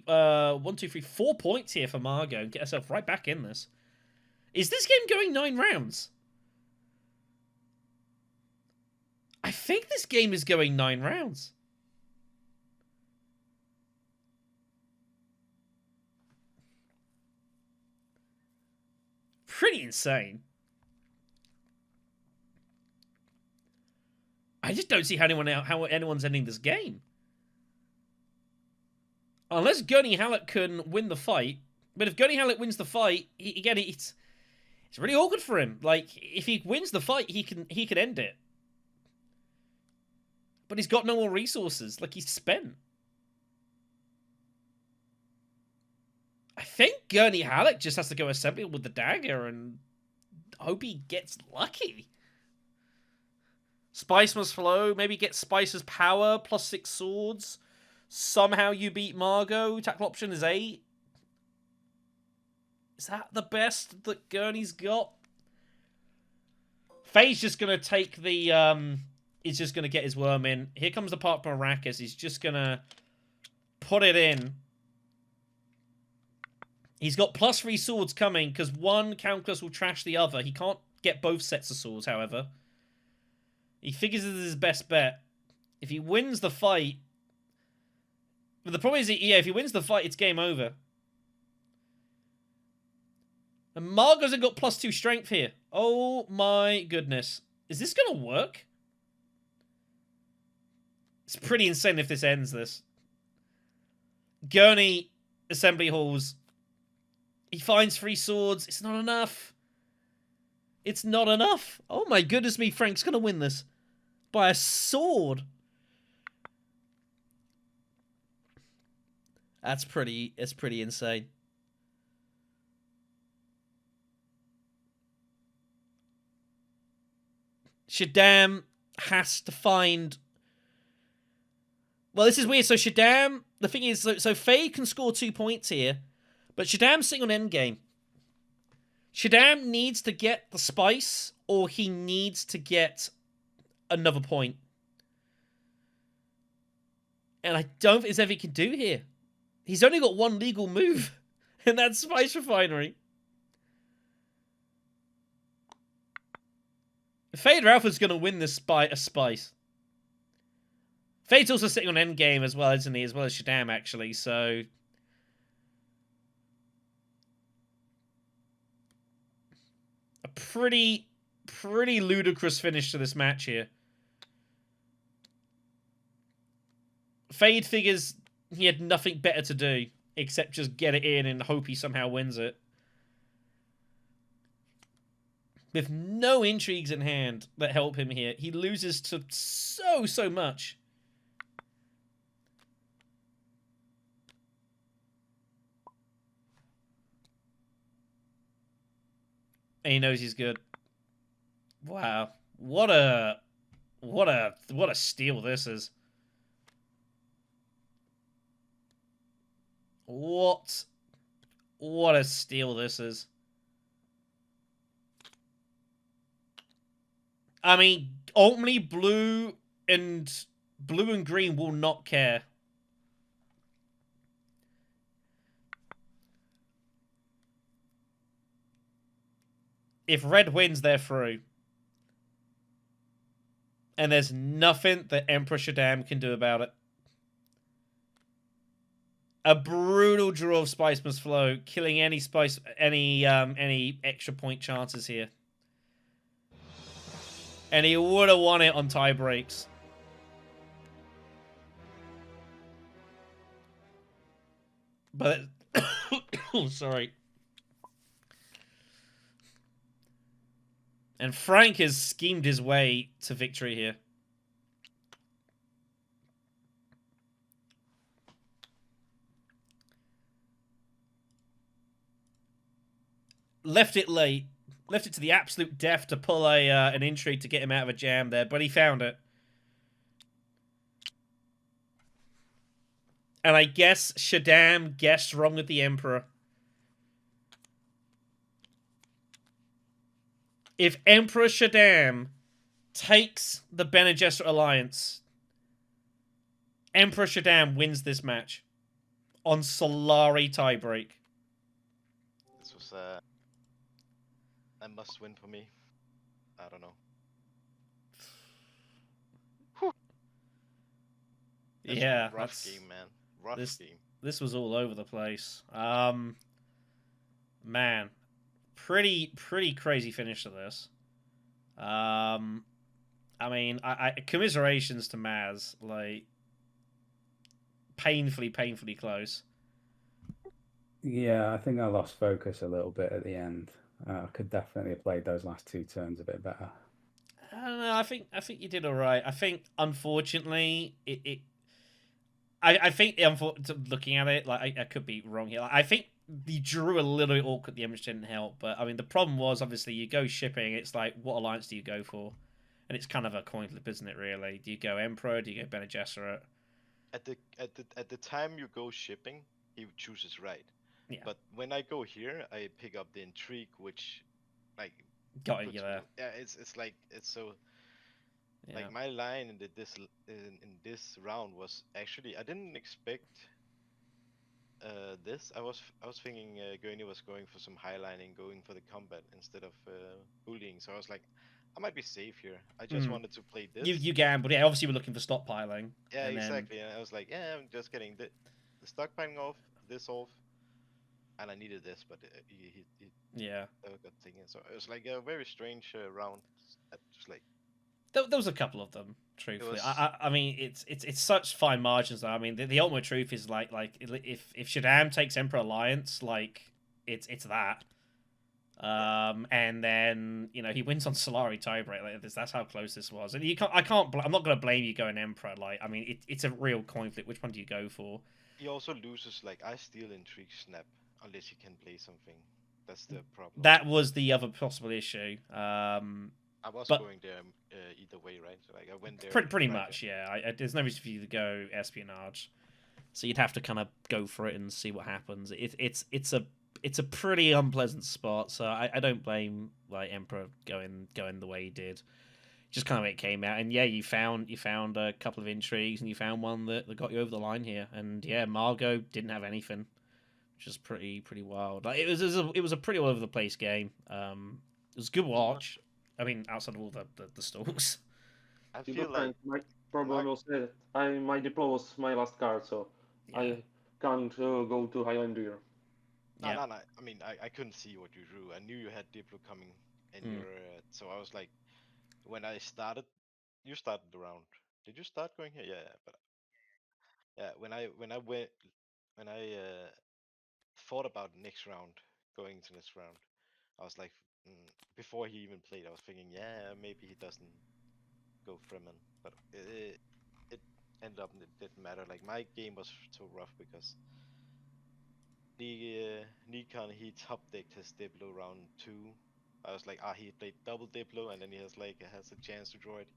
points here for Margot and get herself right back in this. Is this game going 9 rounds? I think this game is going 9 rounds. Pretty insane. I just don't see how anyone's ending this game. Unless Gurney Halleck can win the fight, But if Gurney Halleck wins the fight, again, it's really awkward for him. Like, if he wins the fight, he can end it. But he's got no more resources. Like, he's spent. I think Gurney Halleck just has to go assembly with the dagger and hope he gets lucky. Spice must flow. Maybe get Spice's power plus 6 swords. Somehow you beat Margot. Tackle option is 8. Is that the best that Gurney's got? Faye's just going to take the... He's just going to get his worm in. Here comes the part from Arrakis. He's just going to put it in. He's got plus 3 swords coming, because one Countess will trash the other. He can't get both sets of swords, however. He figures this is his best bet. If he wins the fight... But the problem is, yeah, if he wins the fight, it's game over. And Margot's got plus 2 strength here. Oh my goodness. Is this going to work? It's pretty insane if this ends this. Gurney, assembly halls. He finds 3 swords. It's not enough. It's not enough. Oh my goodness me, Frank's going to win this. By a sword. It's pretty insane. Shaddam has to find... Well, this is weird. So Shaddam, the thing is, so Faye can score 2 points here, but Shaddam's sitting on endgame. Shaddam needs to get the spice, or he needs to get another point. And I don't think there's anything he can do here. He's only got one legal move, and that's Spice Refinery. Fade Ralph's going to win this by a spice. Fade's also sitting on endgame as well, isn't he? As well as Shaddam, actually, so... A pretty ludicrous finish to this match here. Fade figures he had nothing better to do except just get it in and hope he somehow wins it. With no intrigues in hand that help him here. He loses to so much. And he knows he's good. Wow. What a steal this is. What a steal this is. I mean, ultimately blue and green will not care. If red wins, they're through. And there's nothing that Emperor Shaddam can do about it. A brutal draw of Spice Must Flow, killing any extra point chances here. And he would have won it on tie breaks. But... oh, sorry. And Frank has schemed his way to victory here. Left it late. Left it to the absolute death to pull an intrigue to get him out of a jam there, but he found it. And I guess Shaddam guessed wrong with the Emperor. If Emperor Shaddam takes the Bene Gesserit alliance, Emperor Shaddam wins this match on Solari tiebreak. This was a must-win for me. I don't know. Whew. Yeah, rough game, man. Rough game. This was all over the place. Man, pretty crazy finish to this. I mean, I commiserations to Maz, like painfully close. Yeah, I think I lost focus a little bit at the end. I could definitely have played those last two turns a bit better. I don't know. I think you did all right. I think unfortunately I think looking at it, like I could be wrong here. Like, I think you drew a little bit awkward. The image didn't help, but I mean the problem was obviously you go shipping. It's like what alliance do you go for? And it's kind of a coin flip, isn't it? Really, do you go Emperor? Do you go Bene Gesserit? At the time you go shipping, he chooses right. Yeah, But when I go here, I pick up the intrigue, which like got you puts me. there. Yeah, it's like it's so Yeah. like my line in this round was actually I didn't expect this. I was thinking Gurney was going for some highlining, going for the combat instead of bullying. So I was like, I might be safe here. I just Mm. wanted to play You this. you gambled. Yeah, obviously we're looking for stockpiling, Yeah, and then exactly. And I was like, yeah, I'm just getting the stockpiling off, this off, and I needed this, but he yeah. got taken. So it was like a very strange round. Just like There was a couple of them. it Truthfully, was. I mean, it's such fine margins. Though. I mean, the ultimate truth is like if Shaddam takes Emperor Alliance, like it's that. Yeah, And then he wins on Solari tiebreak. Like this, that's how close this was. And you can't, I'm not gonna blame you going Emperor. Like, I mean, it's a real coin flip. Which one do you go for? he also loses. Like I steal intrigue snap unless you can play something. That's the problem. That was the other possible issue. I was But going there either way, right? So, like I went there pretty right. much, yeah. There's no reason for you to go espionage. So you'd have to kind of go for it and see what happens. It's a pretty unpleasant spot. So I don't blame like Emperor going the way he did. Just kind of it came out, and yeah, you found a couple of intrigues, and you found one that got you over the line here. And yeah, Margot didn't have anything, which is pretty wild. Like it was a pretty all over the place game. It was a good Mm, watch. I mean, outside of all the stalls. I You feel got like Frank. My problem Mark. was that my Diplo was my last card, so Yeah, I can't go to Highlander. No, yeah. no, no. I mean, I couldn't see what you drew. I knew you had Diplo coming in Mm. your. So I was like, when I started, you started the round. Did you start going here? Yeah, yeah. But yeah, when I thought about next round, going to next round, I was like, before he even played, I was thinking, yeah, maybe he doesn't go Fremen, but it ended up it didn't matter. Like my game was so rough because the Nikon he top decked his Diplo round two. I was like, he played double Diplo, and then has a chance to draw it.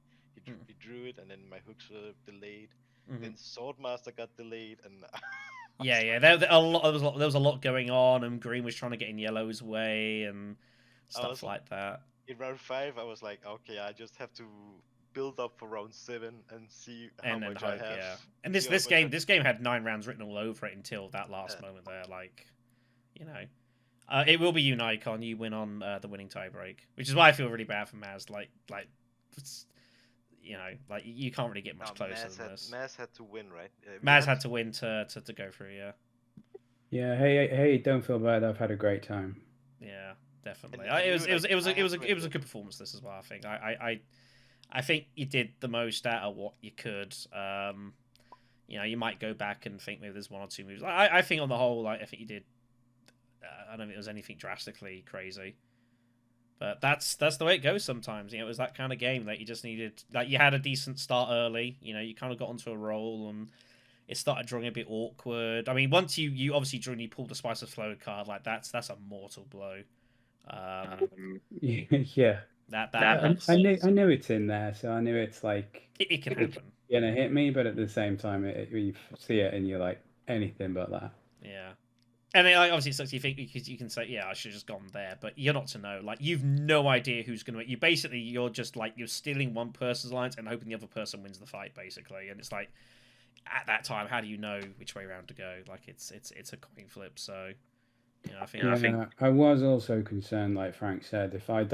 Mm. He drew it, and then my hooks were delayed. Hmm. Then Swordmaster got delayed, and I Yeah, was yeah. like, There was a lot going on, and Green was trying to get in Yellow's way and I stuff was like that. in round five. I was like, okay, I just have to build up for round seven and see how And then much I hope, have. yeah. And this See how this much I. game this game had 9 rounds written all over it until that Uh, last moment there. Like, you know, it will be you, Nikon. You win on the winning tiebreak, which is why I feel really bad for Maz. Like, it's, like you can't really get much closer than this. Maz had to win, right? We Maz had had to win to go through. Yeah, Yeah, hey, don't feel bad. I've had a great time. yeah, definitely. and It you was it was like it was I a, it had was to a, it was a invest. good performance. This as well. I think I think you did the most out of what you could. You might go back and think maybe there's one or two moves. I think on the whole, like I think you did. I don't think there was anything drastically crazy, but that's the way it goes sometimes. It was that kind of game that you just needed. Like you had a decent start early. You kind of got onto a roll and it started drawing a bit awkward. I mean, once you obviously drew and you pulled the Spice of Flow card, like that's a mortal blow. Um, Yeah, that I knew it's in there, so I knew it's like it can it's happen. gonna hit me, but at the same time, you see it and you're like anything but that. Yeah. And it, like, obviously, it sucks. You think because you can say, "Yeah, I should have just gone there," but you're not to know. Like, you've no idea who's going to. You're just like you're stealing one person's lines and hoping the other person wins the fight, basically. And it's like, at that time, how do you know which way around to go? Like, it's a coin flip. So, I think Yeah, I was also concerned, like Frank said, if I'd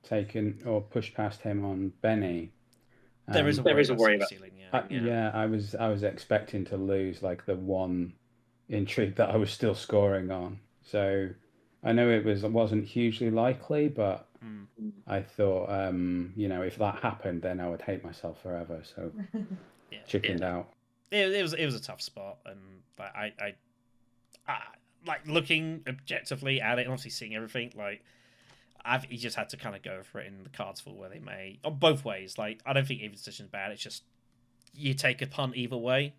taken or pushed past him on Benny, there is a um, worry about stealing. Yeah, yeah, I was expecting to lose like the one intrigue that I was still scoring on. So I know it wasn't hugely likely, but mm. I thought, if that happened, then I would hate myself forever. So Yeah. chickened out. It was a tough spot, and I like looking objectively at it and obviously seeing everything, like he just had to kind of go for it, and the cards fall where they may. On both ways, like I don't think either decision's bad. It's just you take a punt either way.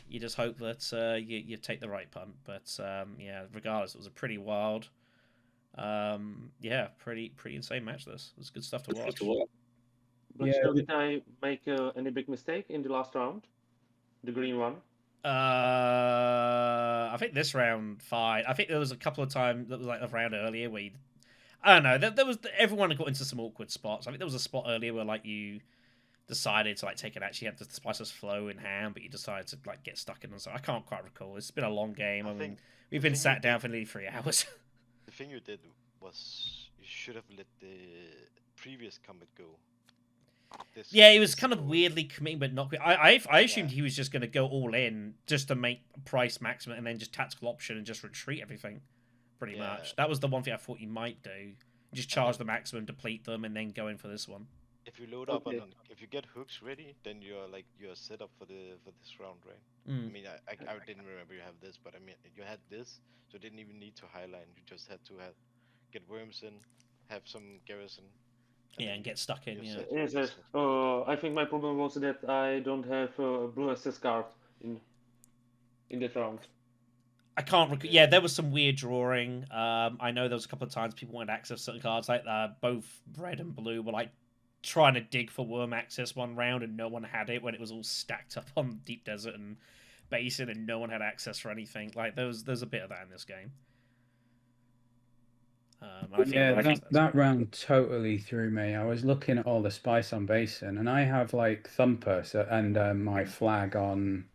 You just hope that you take the right punt. But yeah, regardless, it was a pretty wild, pretty insane match. This it was good stuff to watch. BlackShadow, did I make any big mistake in the last round? The green one? I think this round fine. I think there was a couple of times that was like a round earlier where I don't know. There was everyone got into some awkward spots. I think there was a spot earlier where like you decided to like take it. Actually, had the spices flow in hand, but you decided to like get stuck in them. So I can't quite recall. It's been a long game. I mean, we've been sat down for nearly 3 hours. The thing you did was you should have let the previous comet go. Yeah, he was kind of weirdly committing, but not. I assumed he was just going to go all in just to make price maximum and then just tactical option and just retreat everything. Pretty much. That was the one thing I thought you might do. Just charge the maximum, deplete them, and then go in for this one. If you load up on, if you get hooks ready, then you're set up for this round, right? I mean, I didn't remember you have this, but I mean you had this, so you didn't even need to highline. You just had to get worms in, have some garrison. And get stuck in. Yeah. Yes. I think my problem was that I don't have a blue SS card in that round. I can't recall. Yeah, there was some weird drawing. I know there was a couple of times people wanted access to certain cards, like both red and blue were like trying to dig for worm access one round, and no one had it when it was all stacked up on Deep Desert and Basin, and no one had access for anything. Like there's a bit of that in this game. That round totally threw me. I was looking at all the spice on Basin, and I have like Thumper and my flag on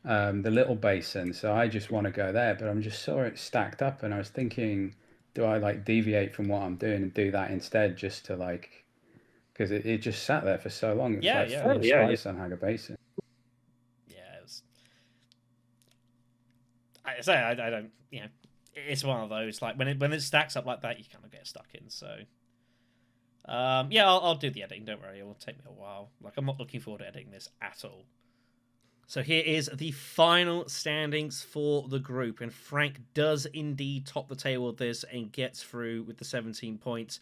the little basin, so I just want to go there, but I'm just saw it stacked up, and I was thinking, do I like deviate from what I'm doing and do that instead, just to like, because it just sat there for so long. It's spice on Haga Basin. Yeah, it was. I say I don't. It's one of those like when it stacks up like that, you kind of get stuck in. So, I'll do the editing. Don't worry, it will take me a while. Like I'm not looking forward to editing this at all. So here is the final standings for the group, and Frank does indeed top the table of this and gets through with the 17 points.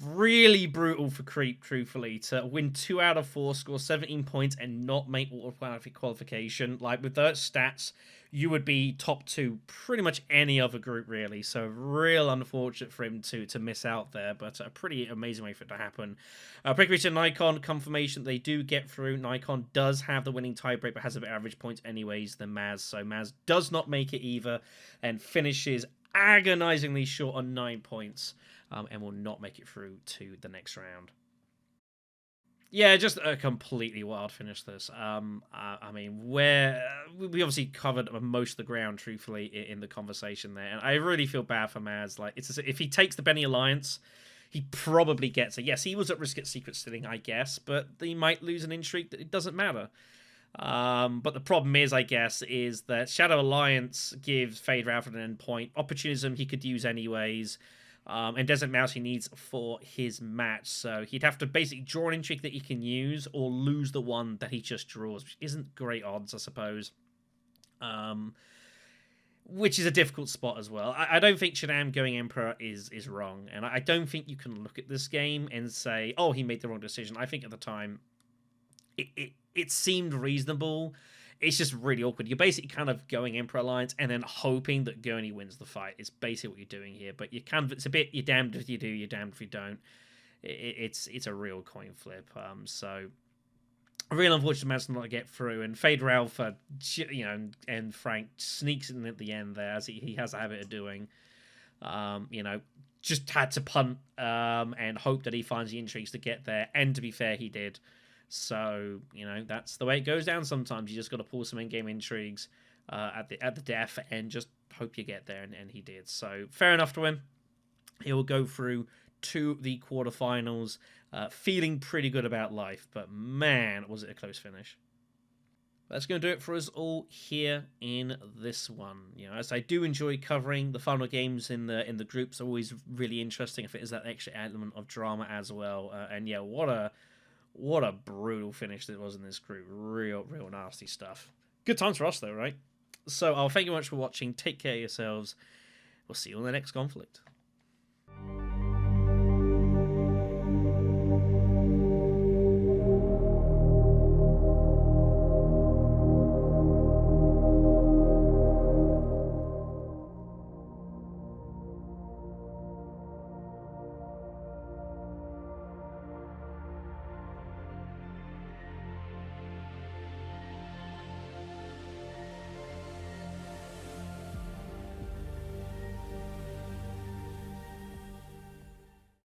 Really brutal for Creep, truthfully, to win 2 out of 4, score 17 points, and not make automatic qualification. Like, with those stats, you would be top 2 pretty much any other group, really. So, real unfortunate for him to miss out there, but a pretty amazing way for it to happen. Pretty to Nikon, confirmation they do get through. Nikon does have the winning tiebreak, but has a bit average points anyways than Maz. So, Maz does not make it either, and finishes agonizingly short on 9 points. And will not make it through to the next round. Yeah, just a completely wild finish, this. I mean, we obviously covered most of the ground, truthfully, in the conversation there, and I really feel bad for Maz. Like, if he takes the Benny Alliance, he probably gets it. Yes, he was at risk at Secret Stealing, I guess, but he might lose an intrigue. It doesn't matter. But the problem is, I guess, is that Shadow Alliance gives Fade Ralph an endpoint. Opportunism he could use anyways. And Desert Mouse he needs for his match. So he'd have to basically draw an intrigue that he can use or lose the one that he just draws, which isn't great odds, I suppose. Which is a difficult spot as well. I don't think Shadam going Emperor is wrong. And I don't think you can look at this game and say, oh, he made the wrong decision. I think at the time it seemed reasonable. It's just really awkward. You're basically kind of going Emperor Alliance and then hoping that Gurney wins the fight. It's basically what you're doing here. But it's a bit, you're damned if you do, you're damned if you don't. It's a real coin flip. So a real unfortunate match not to get through. And Fade Ralph, and Frank sneaks in at the end there, as he has a habit of doing. Just had to punt and hope that he finds the intrigues to get there. And to be fair, he did. So, that's the way it goes down sometimes. You just got to pull some in-game intrigues at the death and just hope you get there, and he did. So, fair enough to him. He'll go through to the quarterfinals, feeling pretty good about life, but man, was it a close finish. That's going to do it for us all here in this one. As I do enjoy covering the final games in the groups, always really interesting if it is that extra element of drama as well. And yeah, what a brutal finish that was in this group. Real nasty stuff. Good times for us, though, right? So I'll thank you very much for watching. Take care of yourselves. We'll see you on the next conflict.